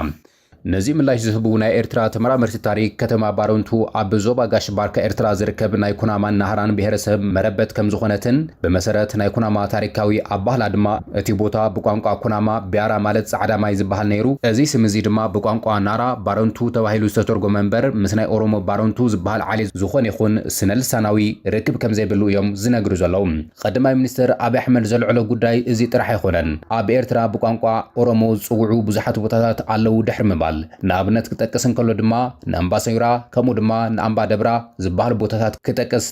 Speaker 6: ነዚ ምላሽ ዝህቡ ናይ ኤርትራ ተመራመርቲ ታሪክ ከተማ ባሮንቱ ኣብ ዞባ ጋሽባርካ ኤርትራ ዝርከብ ናይ ኩናማን ናህራን ብሔረሰብ መረበት ከም ዝኾነትን ብመሰረት ናይ ኩናማ ታሪካዊ ኣባህላ ድማ እቲ ቦታ ብቋንቋ ኩናማ ቢያራ ማለት ጻዕዳ ማይ ዝበሃል ነይሩ እዚ ስም እዚ ድማ ብቋንቋ ናራ ባሮንቱ ተባሂሉ ዝተተርጎመ እምበር ምስ ናይ ኦሮሞ ባሮንቱ ዝበሃል ዓሊ ዝኾነ ይኹን ስነልሳናዊ ርክብ ከም ዘይብሉ እዮም ዝነግሩ ዘለዉ ቀዳማይ ሚኒስትር አብይ አሕመድ ዘልዕሎ ጉዳይ እዚ ጥራሕ ኣይኮነን ኣብ ኤርትራ ብቋንቋ ኦሮሞ ዝጽውዑ ብዙሓት ቦታታት ኣለዉ ድሕሪ ምባል ንኣብነት ክጠቅስ እንከሎ ድማ ንኣምባሰዩራ ከምኡ ድማ ንኣምባ ደብራ ዝበሃል ቦታታት ክጠቅስ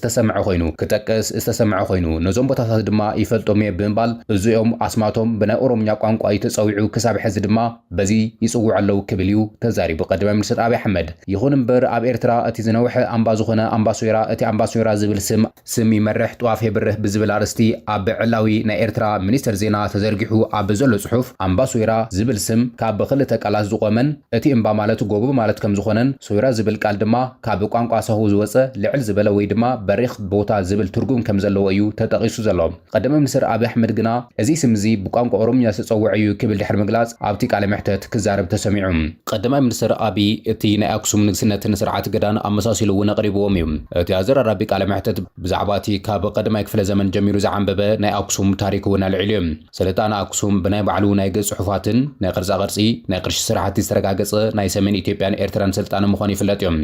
Speaker 6: ዝተሰምዐ ኮይኑ ነዞም ቦታታት ድማ ይፈልጦም እየ ብምባል እዚኦም ኣስማቶም ብናይ ኦሮምኛ ቋንቋ ተጸዊዑ ክሳብ ሕዚ ድማ በዚ ይጽውዑ ኣለዉ ክብል እዩ ተዛሪቡ ቀዳማይ ሚኒስትር አብይ አሕመድ ይኹን እምበር ኣብ ኤርትራ እቲ ዝነውሐ ኣምባ ዝኾነ ኣምባሰዩራ እቲ ኣምባሰዩራ ዝብል ስም ይመርሕ ጥዋፍ የብርህ ብዝብል ኣርስቲ ኣብ ዕላዊ ናይ ኤርትራ ሚኒስትር ዜና ተዘርጊሑ ኣብ ዘሎ ጽሑፍ ኣምባሰዩራ ዝብል ስም ካብ ክልተ ቃላት ዝቆመን እቲ እምባ ማለት ጎቦ ማለት ከም ዝኾነን ሶይራ ዝብል ቃል ድማ ካብ ቋንቋ ሰሁ ዝወፀ ልዕል ዝበለ ወይ ድማ በሪኽ ቦታ ዝብል ትርጉም ከም ዘለዎ እዩ ተጠቂሱ ዘሎ ቀዳማይ ሚኒስትር አብይ አሕመድ ግና እዚ ስም እዚ ብቋንቋ ኦሮምኛ ዝተጸውዐ እዩ ክብል ድሕሪ ምግላጽ ኣብቲ ቃለ መሕተት ክዛረብ ተሰሚዑ ቀዳማይ ሚኒስትር አብይ እቲ ናይ ኣክሱም ንግስነትን ስርዓት ገዳን ኣመሳሲሉ እውን ኣቕሪብዎም እዩ እቲ ኣዘራራቢ ቃለ መሕተት ብዛዕባ እቲ ካብ ቀዳማይ ክፍለ ዘመን ጀሚሩ ዝዓንበበ ናይ ኣክሱም ታሪክ እውን ኣልዒሉ እዩ ስልጣነ ኣክሱም ብናይ ባዕሉ ናይ ገጽ ጽሑፋትን ናይ ቅርጻ ናይ ቅርሺ ስራሕቲ ዝተረጋገጸ ናይ ሰሜን ኢትዮጵያን ኤርትራን ስልጣነ ምዃኑ ይፍለጥ እዮም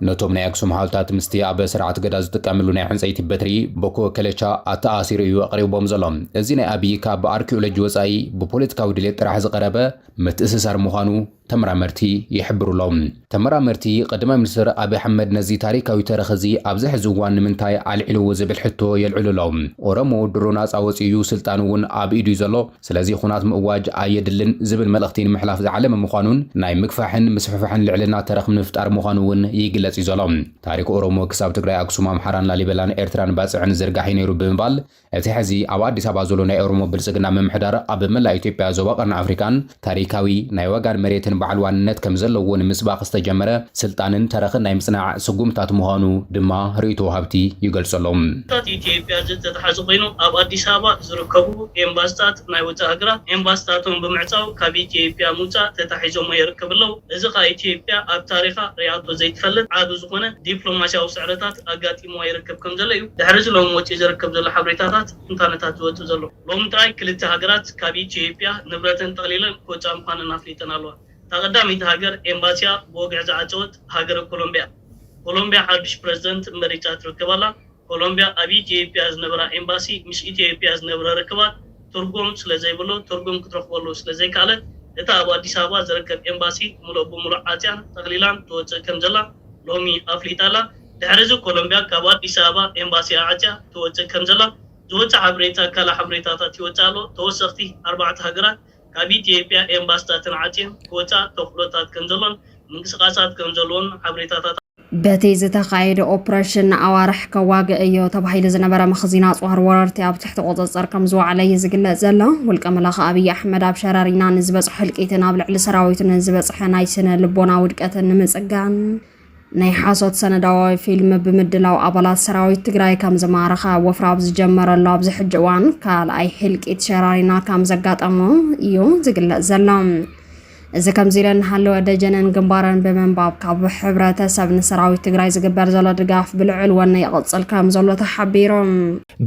Speaker 6: ነቶም ናይ ኣክሱም ሓወልታት ምስቲ ኣብ ስርዓት ገዳ ዝጥቀምሉ ናይ ዕንፀይቲ በትሪ ቦኮ ከለቻ ኣተኣሲሩ እዩ ኣቕሪቦም ዘሎም እዚ ናይ አብይ ካብ ኣርኪኦሎጂ ወፃኢ ብፖለቲካዊ ድሌት ጥራሕ ዝቀረበ ምትእስሳር ምዃኑ ተመራመርቲ ይሕብሩሎም ተመራመርቲ ቀዳማ ሚኒስትር አብይ አሕመድ ነዚ ታሪካዊ ተረኸዚ ኣብዚ ሕዚ እዋን ንምንታይ አልዕልዎ ዝብል ሕቶ የልዕሉሎም ኦሮሞ ድሮና ጻወጽዩ ስልጣኑን ኣብ ኢዱ ዘሎ ስለዚ ኩናት ምእዋጅ አየድልን ዝብል መልእኽቲ ንምሕላፍ ዝዓለመ ምዃኑን ናይ ምግፋሕን ምስፍሕፋሕን ልዕልና ተረኽ ምፍጣር ምዃኑን ይግለጽ ይዘሎም ታሪክ ኦሮሞ ክሳብ ትግራይ አክሱም አምሓራን ላሊበላን ኤርትራን ባጽዕን ዝርጋሕ ነይሩ ብምባል እቲ ሕዚ ኣብ አዲስ አበባ ዘሎ ናይ ኦሮሞ ብልጽግና ምምሕዳር ኣብ መላእ ኢትዮጵያ ዞባ ቀርኒ አፍሪካን ታሪካዊ ናይ ወጋን መሬትን በዓል ዋንነት ከም ዘለዎ ንምስባቕ ዝተጀመረ ስልጣንን ተረኽን ናይ ምጽናዕ ስጉምታት ምዃኑ ድማ ርእይቶ ሃብቲ ይገልጸሎም
Speaker 13: ኢትዮጵያ ዝተተሓዘ ኮይኑ ኣብ አዲስ አበባ ዝርከቡ ኤምባሲታት ናይ ወፃኢ ሃገራት ኤምባሲታቶም ብምዕጻው ካብ ኢትዮጵያ ምውፃእ ተታሒዞም ይርከብለው እዚ ካ ኢትዮጵያ ኣብ ታሪኻ ሪኣቶ ዘይትፈልጥ ዓብ ዝኾነ ዲፕሎማሲያዊ ስዕረታት ኣጋጢሞ ይርከብ ከም ዘሎ እዩ ድሕሪ ሎም ወጪ ዝርከብ ዘሎ ሓበሬታታት ኢንተርኔታት ዝወጽእ ዘሎ ሎም ጥራይ ክልተ ሃገራት ካብ ኢትዮጵያ ንብረትን ጠቕሊለን ኮጫ ምዃነን ኣፍሊጠን ኣለዋ ተቐዳሚት ሃገር ኤምባሲያ ብወግዕ ዝዓፀወት ሃገር ኮሎምቢያ ሓድሽ ፕሬዝደንት መሪጫ ትርከባላ ኮሎምቢያ ኣብ ኢትዮጵያ ዝነበራ ኤምባሲ ምስ ኢትዮጵያ ዝነበረ ርክባት ትርጉም ስለዘይብሎ ትርጉም ክትረክበሉ ስለዘይካለት እታ ኣብ አዲስ አበባ ዝርከብ ኤምባሲ ሙሉእ ብሙሉእ ዓፅያን ጠቕሊላን ትወፅእ ከም ዘላ ሎሚ ኣፍሊጣላ ድሕሪዚ ኮሎምቢያ ካብ አዲስ አበባ ኤምባሲ ዓፅያ ትወፅእ ከም ዘላ ዝወፅእ ሓበሬታ ካልእ ሓበሬታታት ይወፅእ ኣሎ ተወሰኽቲ 4 ሃገራት ካብ ኢትዮጵያ ኤምባሲታትን ዓፅየን ክወፅእ ተኽእሎታት ከም ዘሎን ምንቅስቃሳት ከም ዘለዎን ሓበሬታታት
Speaker 3: በቲ ዝተኻየደ ኦፕሬሽን ኣዋርሕ ከዋግእ እዩ ተባሂሉ ዝነበረ መኽዚን ኣጽዋር ወረርቲ ኣብ ትሕቲ ቁፅፅር ከም ዝወዓለ ዝግለጽ ዘሎ ውልቀ መላኽ ኣብይ ኣሕመድ ኣብ ሸራሪና ንዝበፅሖ እልቂትን ኣብ ልዕሊ ሰራዊትን ዝበፅሐ ናይ ስነ ልቦና ውድቀትን ንምጽጋን ናይ ሓሶት ሰነዳዊ ፊልም ብምድላው ኣባላት ሰራዊት ትግራይ ከም ዝማረኸ ወፍራብ ዝጀመረሉ ኣብዚ ሕጂ እዋን ካልኣይ ሕልቂት ሸራሪና ከም ዘጋጠሞ እዩ ዝግለጽ ዘሎ እዚ ከምዚ ኢለን ሃለወ ደጀነን ግንባረን ብምንባብ ካብ ሕብረተሰብ ንሰራዊት ትግራይ ዝግበር ዘሎ ድጋፍ ብልዕል ወነ ይቕፅል ከም ዘሎ ተሓቢሮም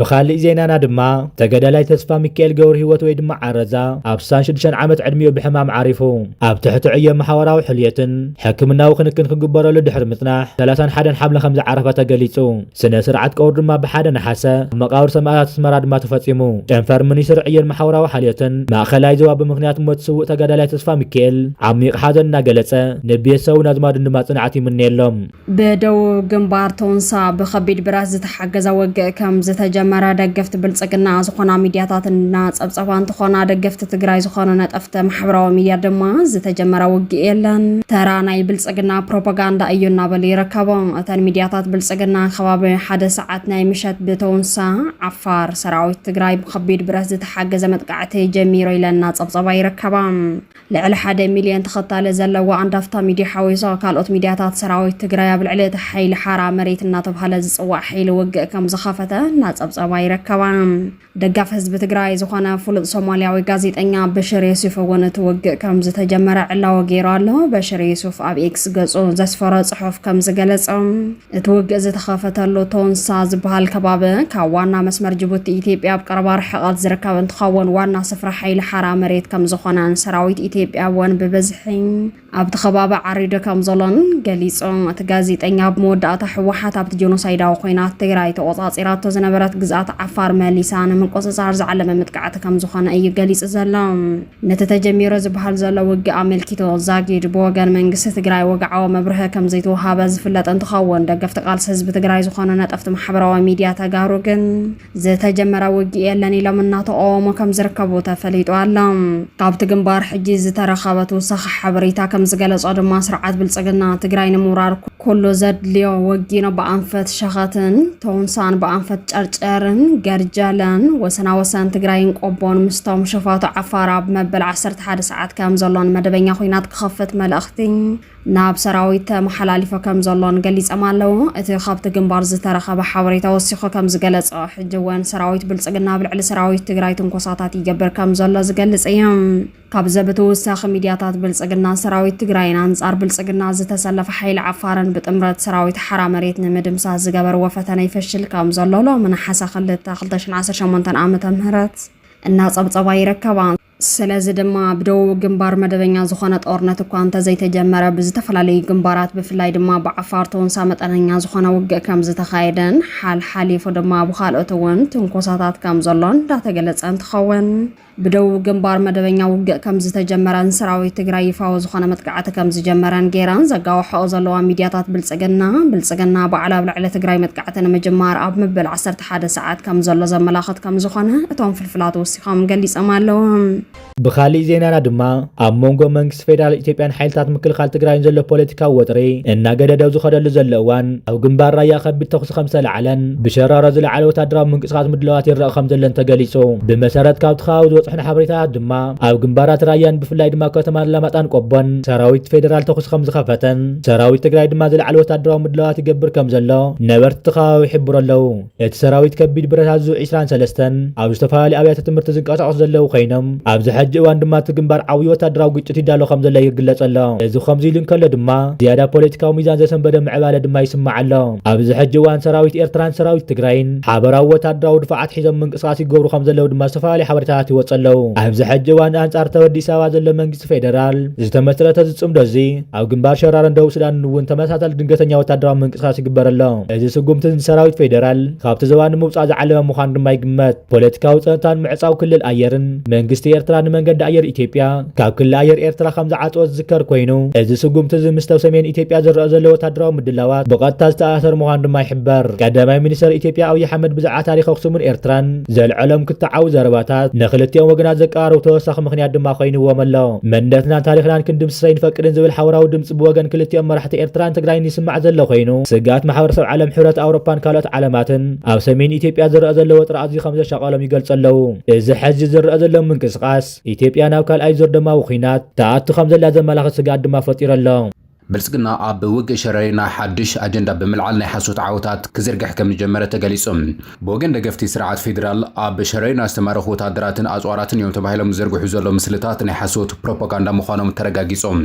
Speaker 10: ብኻልእ ዜናና ድማ ተገዳላይ ተስፋ ሚካኤል ገብረ ህይወት ወይ ድማ ዓረዛ ኣብ 66 ዓመት ዕድሚኡ ብሕማም ዓሪፉ ኣብ ትሕቲ ዕዮ ማሕበራዊ ሕልየትን ሕክምናዊ ክንክን ክግበረሉ ድሕሪ ምጽናሕ 31 ሓምለ ከም ዝዓረፈ ተገሊጹ ስነ ስርዓት ቀብሩ ድማ ብሓደ ነሓሰ መቃብር ሰማዕታት ኣስመራ ድማ ተፈጺሙ ጨንፈር ሚኒስትር ዕዮን ማሕበራዊ ሕልየትን ማእኸላይ ዞባ ብምክንያት ሞት ስውእ ተገዳላይ ተስፋ ሚካኤል عميق حزن نقلته نبيسو نازماد نماطن عتي من يلهم
Speaker 3: بدو جنبار تونسا بخبيد براز تحجز وجه كم زتجمرة دقفت بالسجنا زخنا ميدياتات الناس أبصفان تخنا دقفت تجراي زخنا نتأفت محبرة وميديا دما زتجمرة وجه إلن ترانا بالسجنا بروباغندا أيونا بلي ركبهم أتن ميدياتات بالسجنا خواب حدث ساعتنا مشت بتونسا عفار سراوي تجراي بخبيد براز تحجز متقعته جميرة إلى الناس أبصفاي ركبهم لعل حدا مليون تخطى لزلا وعندفتا ميديا حويصا كالوت ميدياتات سراويت تجراي بالعلية حيل حارة مريت الناطب هلا زصوا حيل وجه كم زخافته ناس أبصوا يركبان دقف حزب تجراي زخنا فلط صوماليا وجازيت أنيا بشر يوسف ونتوجه كم زتجمر علا وجيراله بشر يوسف أب إكس جزء زسفرات صحف كم زجلسهم توجه زتخافته له تونسا بهالكبابة كوانا مسمر جبوت إثيوبيا بقربار حقات زركب تخون وانا صفر حيل حارة مريت كم زخنا سراويت إثيوبيا وان ببزحين أبد خبابة عريضة كم زلون جليسون أتجازيت أنيا بمودة حوحات أبد جنوسايد أو خينات تجراي توقعات إيرات زنبرات جزءات عفار ماليسان من قصص عرض على متقعت كم زخنا أي جليس زلام نتتجمير زبحال زلا وجع عمل كتو زاجي جبوجان من قصة تجراي وجعوا مبرها كم زيتوها بز فلت أنت خون دقفت قال حزب تجراي زخنا نتأفت محبرة وميديا تجاروجن زي تجمر وجع لني لمن نطقوا ما كم زركبوا تفليت وعلم قابت جنبار حجز ترخبت وصخ حبريتا كم زجلس أدم مسرعات بالسجنا تجراي نمورار كله زد ليو وجينا بأنفت شخاتن تونسان بأنفت أرجرن جرجلن وسنا تجراين قبون مستوم شفات عفارة بمبل 10 ساعات كم زلون مدبين خوينات خفت ملأختين ناب سراويت محلالفة كم زلون جليس أمالو اتخابت جنبار زترخب حوريتا وسخة كم زجلس حجوان سراويت بالسجنا بالعل سراويت تجراي تنقصاتات يجبر كم زلا زجلس أيام كابزبتو ساخ ميدياتات بالسجنا سراويت تجراين أنصار بالسجنا زتسلف حيل عفارن بتمرت سراويت حرام ريت نمدم ساز جبر وفتنا يفشل كم زلولو من حسا خلت 15 10 شمنتن عامة مهرت الناس أبصوا يركبان ስለዚ ድማ ብደቡብ ግንባር መደበኛ ዝኾነ ጦርነት እኳ እንተዘይተጀመረ ብዝተፈላለዩ ግንባራት ብፍላይ ድማ ብዓፋር ተወንሳ መጠነኛ ዝኾነ ውግእ ከም ዝተኻየደን ሓሊፉ ድማ ብኻልኦት እውን ትንኮሳታት ከም ዘሎን እንዳተገለጸ እንትኸውን ብደቡብ ግንባር መደበኛ ውግእ ከም ዝተጀመረን ሰራዊት ትግራይ ይፋዊ ዝኾነ መጥቃዕቲ ከም ዝጀመረን ጌራን ዘጋውሕኦ ዘለዋ ሚድያታት ብልጽግና በዓል ኣብ ልዕሊ ትግራይ መጥቃዕቲ ንምጅማር ኣብ ምብል 11 ሰዓት ከም ዘሎ ዘመላኽት ከም ዝኾነ እቶም ፍልፍላት ወሲኾም ገሊጾም ኣለዉ።
Speaker 10: ብኻሊእ ዜናና ድማ ኣብ መንጎ መንግስቲ ፌደራል ኢትዮጵያን ሓይልታት ምክልኻል ትግራይን ዘሎ ፖለቲካዊ ወጥሪ እናገደደው ዝኸደሉ ዘሎ እዋን ኣብ ግንባር ራያ ከቢድ ተኹሲ ከም ዝተለዓለን ብሸራሮ ዝለዓለ ወታደራዊ ምንቅስቓስ ምድለዋት ይረአ ከም ዘለን ተገሊጹ። ብመሰረት ካብቲ ከባቢ ዝወፅሕና ሓበሬታታት ድማ ኣብ ግንባራት ራያን ብፍላይ ድማ ከተማ አላማጣን ቆቦን ሰራዊት ፌደራል ተኹሲ ከም ዝኸፈተን ሰራዊት ትግራይ ድማ ዝለዓለ ወታደራዊ ምድለዋት ይገብር ከም ዘሎ ነበርቲ ከባቢ ይሕብሩ ኣለዉ። እቲ ሰራዊት ከቢድ ብረታት ዙ 23 ኣብ ዝተፈላለዩ ኣብያተ ትምህርቲ ዝንቀሳቐሱ ዘለዉ ኮይኖም ኣብዚ ሕጂ እዋን ድማ እቲ ግንባር ዓብዪ ወታደራዊ ግጭት ይዳሎ ከም ዘሎ ይግለጽ ኣሎ። እዚ ከምዚ ኢሉ እንከሎ ድማ ዝያዳ ፖለቲካዊ ሚዛን ዘሰንበደ ምዕባለ ድማ ይስማዕ ኣሎ። ኣብዚ ሕጂ እዋን ሰራዊት ኤርትራን ሰራዊት ትግራይን ሓበራዊ ወታደራዊ ድፍዓት ሒዞም ምንቅስቓስ ይገብሩ ከም ዘለዉ ድማ ዝተፈላለዩ ሓበሬታታት ይወጽ ኣለዉ። ኣብዚ ሕጂ እዋን አንጻር ተወዲስ ኣበባ ዘሎ መንግስቲ ፌደራል ዝተመስረተ ዝጽምዶ እዚ ኣብ ግንባር ሸራሮን ደቡብ ሱዳን እውን ተመሳሳሊ ድንገተኛ ወታደራዊ ምንቅስቓስ ይግበር ኣሎ። እዚ ስጉምቲ ሰራዊት ፌደራል ካብቲ ዞባ ንምውፃእ ዝዓለመ ምዃኑ ድማ ይግመት። ፖለቲካዊ ፀጥታን ምዕፃው ክልል ኣየርን መንግስቲ ኤርትራ ንመንገዲ ኣየር ኢትዮጵያ ካብ ክልል ኣየር ኤርትራ ከም ዝዓጽወ ዝዝከር ኮይኑ እዚ ስጉምቲ እዚ ምስ ሰሜን ኢትዮጵያ ዝረአ ዘሎ ወታደራዊ ምድላዋት ብቐጥታ ዝተኣሰር ምዃኑ ድማ ይሕበር። ቀዳማይ ሚኒስትር ኢትዮጵያ ኣብይ ኣሕመድ ብዛዕባ ታሪክ ኣክሱምን ኤርትራን ዘልዕሎም ክተዓዊ ዘረባታት ንኽልቲኦም ወገናት ዘቀራርቡ ተወሳኺ ምኽንያት ድማ ኮይንዎም ኣሎ። መንነትናን ታሪክናን ክንድምስሰይ ንፈቅድን ዝብል ሓበራዊ ድምፂ ብወገን ክልቲኦም መራሕቲ ኤርትራን ትግራይን ይስማዕ ዘሎ ኮይኑ ስጋት ማሕበረሰብ ዓለም ሕብረት ኣውሮፓን ካልኦት ዓለማትን ኣብ ሰሜን ኢትዮጵያ ዝረአ ዘሎ ወጥሪ ኣዝዩ ከም ዘሸቐሎም ይገልጹ ኣለዉ። እዚ ሕጂ ዝረአ ዘሎ ምንቅስቓስ ኢትዮጵያ ናብ ካልኣይ ዙር ደማዊ ኩናት ተኣቱ ከም ዘላ ዘመላኽት ስጋት ድማ ፈጢሩ ኣሎ።
Speaker 6: ብልጽግና ኣብ ውግእ ሸረሪና ሓድሽ ኣጀንዳ ብምልዓል ናይ ሓሶት ዓወታት ክዝርግሕ ከም ዝጀመረ ተገሊጹ። ብወገን ደገፍቲ ስርዓት ፌደራል ኣብ ሸረሪና ዝተማረኹ ወታደራትን ኣጽዋራትን እዮም ተባሂሎም ዝዝርግሑ ዘሎ ምስልታት ናይ ሓሶት ፕሮፓጋንዳ ምዃኖም ተረጋጊጾም።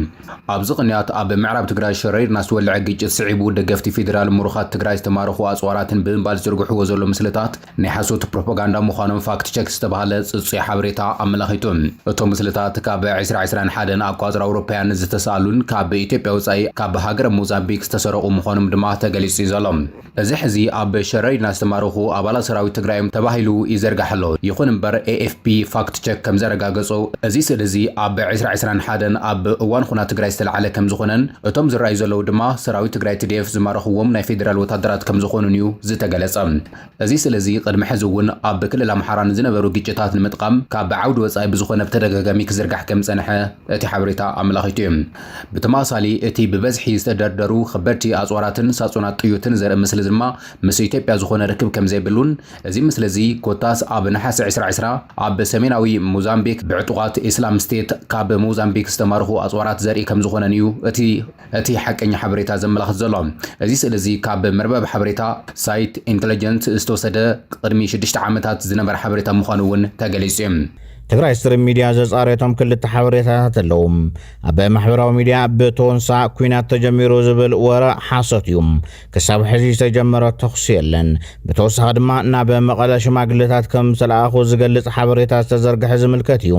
Speaker 6: ኣብዚ ቅንያት ኣብ ምዕራብ ትግራይ ሸረሪና ዝወልዐ ግጭት ስዒቡ ደገፍቲ ፌደራል ምሩኻት ትግራይ ዝተማረኹ ኣጽዋራትን ብምባል ዝዝርግሕዎ ዘሎ ምስልታት ናይ ሓሶት ፕሮፓጋንዳ ምዃኖም ፋክት ቸክ ዝተባሃለ ጽጹይ ሓበሬታ ኣመላኺቱ። እቶም ምስልታት ካብ 2021 ኣቋፅራ ኣውሮፓውያን ዝተሳሉን ካብ ኢትዮጵያ ካብ ሃገረ ሞዛምቢክ ዝተሰረቁ ምዃኖም ድማ ተገሊጹ ዘሎ። እዚ ሕዚ ኣብ ሸረሪና ዝተማረኹ ኣባላት ሰራዊት ትግራይም ተባሂሉ ይዘርጋሕ ኣሎ። ይኹን እምበር ኤኤፍፒ ፋክት ቸክ ከም ዘረጋገጹ እዚ ስእሊ እዚ ኣብ 2021 ኣብ እዋን ኩናት ትግራይ ዝተለዓለ ከም ዝኾነን እቶም ዝረኣዩ ዘለዉ ድማ ሰራዊት ትግራይ TDF ዝማረኽዎም ናይ ፌደራል ወታደራት ከም ዝኾኑን እዩ ዝተገለጸ። እዚ ስእሊ እዚ ቅድሚ ሕዚ እውን ኣብ ክልል ኣምሓራን ዝነበሩ ግጭታት ንምጥቃም ካብ ዓውዲ ወጻኢ ብዝኾነ ብተደጋጋሚ ክዝርጋሕ ከም ፀንሐ እቲ ሓበሬታ ኣመላኺቱ እዩ። ብተመሳሳሊ እቲ ብበዝሒ ዝተደርደሩ ከበድቲ ኣጽዋራትን ሳጹናት ጥዩትን ዘርኢ ምስሊ ድማ ምስ ኢትዮጵያ ዝኾነ ርክብ ከም ዘይብሉን እዚ ምስሊ እዚ ኮታስ ኣብ ነሓሴ 2020 ኣብ ሰሜናዊ ሞዛምቢክ ብዕጡቓት ኢስላም ስቴት ካብ ሞዛምቢክ ዝተማርኹ ኣጽዋራት ዘርኢ ከም ዝኾነን እዩ እቲ ሓቀኛ ሓበሬታ ዘመላኽት ዘሎ። እዚ ስእሊ እዚ ካብ መርበብ ሓበሬታ ሳይት ኢንተለጀንስ ዝተወሰደ ቅድሚ 6 ዓመታት ዝነበረ ሓበሬታ ምዃኑ እውን ተገሊጹ እዩ።
Speaker 2: ትግራይ ስትሪም ሚድያ ዘጻርየቶም ክልተ ሓበሬታታት ኣለዉ። ኣብ ማሕበራዊ ሚድያ ብተወንሳ ኩናት ተጀሚሩ ዝብል ወረ ሓሶት እዩ። ክሳብ ሕዚ ዝተጀመረ ተኹሲ የለን። ብተወሳኺ ድማ ናብ መቐለ ሽማግለታት ከም ዝተለኣኹ ዝገልጽ ሓበሬታ ዝተዘርግሐ ዝምልከት እዩ።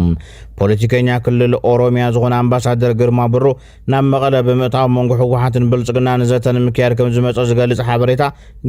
Speaker 2: ፖለቲከኛ ክልል ኦሮሚያ ዝኾነ ኣምባሳደር ግርማ ብሩ ናብ መቐለ ብምእታው መንጎ ሕወሓትን ብልጽግናን ዘተ ንምክያድ ከም ዝመጸ ዝገልጽ ሓበሬታ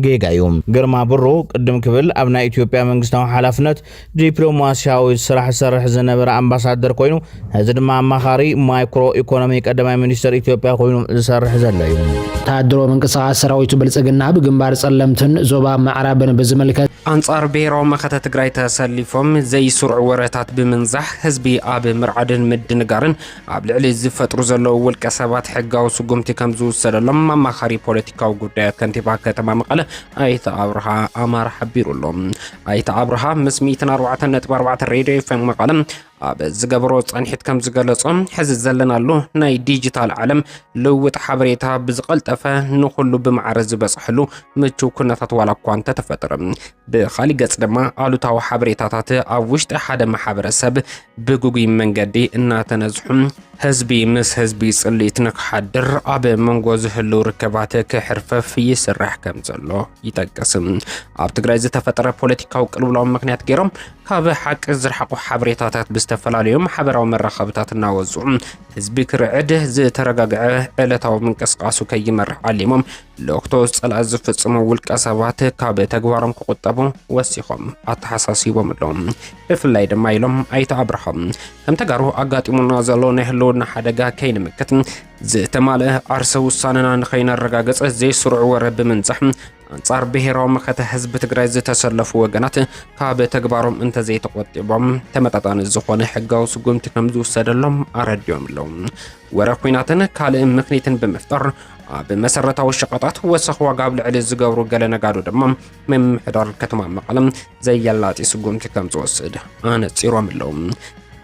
Speaker 2: ጌጋ እዩ። ግርማ ብሩ ቅድም ክብል ኣብ ናይ ኢትዮጵያ መንግስታዊ ሓላፍነት ዲፕሎማስያዊ ስራሕ ዝሰርሕ ዝነበረ ኣምባሳደር ኮይኑ ሕዚ ድማ ኣማኻሪ ማይክሮ ኢኮኖሚ ቀዳማይ ሚኒስትር ኢትዮጵያ ኮይኑ ዝሰርሕ ዘሎ እዩ።
Speaker 5: ወታደራዊ ምንቅስቓስ ሰራዊቱ ብልጽግና ብግንባር ጸለምትን ዞባ ምዕራብን ብዝምልከት
Speaker 4: አንጻር ብሔራዊ መኸተ ትግራይ ተሰሊፎም ዘይስርዑ ወረታት ብምንዛሕ ህዝቢ ኣብ ምርዓድን ምድንጋርን ኣብ ልዕሊ ዝፈጥሩ ዘለዉ ውልቀ ሰባት ሕጋዊ ስጉምቲ ከም ዝውሰደሎም ኣማኻሪ ፖለቲካዊ ጉዳያት ከንቲባ ከተማ መቐለ ኣይተ ኣብርሃ ኣማር ሓቢሩሎም። ኣይተ ኣብርሃ ምስ 104.4 ሬድዮ ኤፍኤም መቐለ ኣብ ዝገብሮ ጸንሒት ከም ዝገለጾም ሕዚ ዘለናሉ ናይ ዲጂታል ዓለም ልውጥ ሓበሬታ ብዝቐልጠፈ ንኹሉ ብማዕረ ዝበጽሕሉ ምቹው ኩነታት ዋላ እኳ እንተተፈጠረ ብኻሊእ ገጽ ድማ ኣሉታዊ ሓበሬታታት ኣብ ውሽጢ ሓደ ማሕበረሰብ ብጉጉይ መንገዲ እናተነዝሑ ህዝቢ ምስ ህዝቢ ጽልኢት ንክሓድር ኣብ መንጎ ዝህልው ርከባት ክሕርፈፍ ይስራሕ ከም ዘሎ ይጠቅስም። ኣብ ትግራይ ዝተፈጠረ ፖለቲካዊ ቅልውላው ምክንያት ገይሮም ካብ ሓቂ ዝረሓቁ ሓበሬታታት ዝተፈላልዮም ማሕበራዊ መራኸብታት እናወጽኡ ህዝቢ ክርዕድ ዝተረጋግዐ ዕለታዊ ምንቅስቃሱ ከይመርሕ ዓሊሞም ለወቅቱ ጸላእ ዝፍጽሙ ውልቀ ሰባት ካብ ተግባሮም ክቁጠቡ ወሲኾም ኣተሓሳሲቦም ኣለዎም ብፍላይ ድማ ኢሎም ኣይተ አብርሃም ከም ተጋሩ ኣጋጢሙና ዘሎ ናይ ህልውና ሓደጋ ከይንምክት ዝተማልአ ዓርሰ ውሳነና ንኸይነረጋገጽ ዘይስሩዕ ወረብ ብምንጻሕ አንጻር ብሔራዊ መከተ ህዝብ ትግራይ ዝተሰለፉ ወገናት ካብ ተግባሮም እንተ ዘይተቆጢቦም ተመጣጣኒ ዝኾነ ሕጋዊ ስጉምቲ ከም ዝውሰደሎም ኣረድዮም ኣለዉ ወረብ ኩናትን ካልእ ምክንያትን ብምፍጠር ኣብ መሰረታዊ ሸቐጣት ወሰኽ ዋጋ ኣብ ልዕሊ ዝገብሩ ገለ ነጋዶ ድማ ምምሕዳር ከተማ መቐለ ዘየላጢ ስጉምቲ ከም ዝወስድ ኣነፂሮም ኣለዉ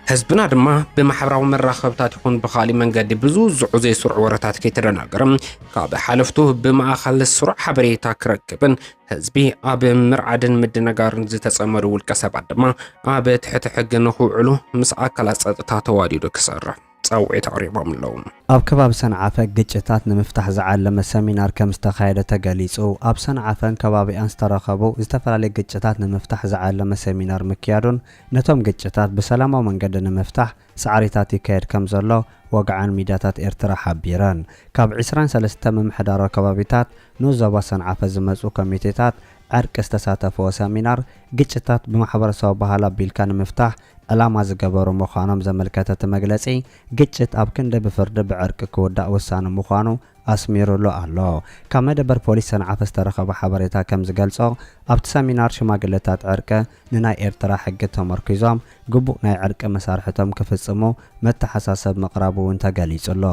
Speaker 4: ህዝብና ድማ ብማሕበራዊ መራኸብታት ይኹን ብኻሊ መንገዲ ብዙ ዝዑ ዘይስሩዕ ወረታት ከይተደናገረ ካብ ሓለፍቱ ብማእኸል ስሩዕ ሓበሬታ ክረክብን ህዝቢ ኣብ ምርዓድን ምድነጋርን ዝተጸመዱ ውልቀ ሰባት ድማ ኣብ ትሕቲ ሕጊ ንኽውዕሉ ምስ ኣካላት ጸጥታ ተዋዲዱ ክሰርሕ ጸውዒት ኣቕሪቦም ኣለዉ
Speaker 1: ኣብ ከባቢ ሰንዓፈ ግጭታት ንምፍታሕ ዝዓለመ ሰሚናር ከም ዝተኻየደ ተገሊጹ ኣብ ሰንዓፈን ከባቢኣን ዝተረኸቡ ዝተፈላለዩ ግጭታት ንምፍታሕ ዝዓለመ ሰሚናር ምክያዱን ነቶም ግጭታት ብሰላማዊ መንገዲ ንምፍታሕ ሳዕሪታት ይካየድ ከም ዘሎ ወግዓን ሚድያታት ኤርትራ ሓቢረን ካብ 23 ምምሕዳር ከባቢታት ንዞባ ሰንዓፈ ዝመጹ ኮሚቴታት ዕርቂ ዝተሳተፈዎ ሰሚናር ግጭታት ብማሕበረሰብ ባህል ኣቢልካ ንምፍታሕ ዕላማ ዝገበሩ ምዃኖም ዘመልከተ መግለጺ ግጭት ኣብ ክንዲ ብፍርዲ ብዕርቂ ክውዳእ ውሳነ ምዃኑ ኣስሚሩሉ ኣሎ ካብ መደበር ፖሊስ ሰንዓፈ ዝተረኸበ ሓበሬታ ከም ዝገልጾ ኣብቲ ሰሚናር ሽማግለታት ዕርቂ ንናይ ኤርትራ ሕጊ ተመርኪዞም ግቡእ ናይ ዕርቂ መሳርሕቶም ክፍጽሙ መተሓሳሰብ ምቕራቡ እውን ተገሊጹ ኣሎ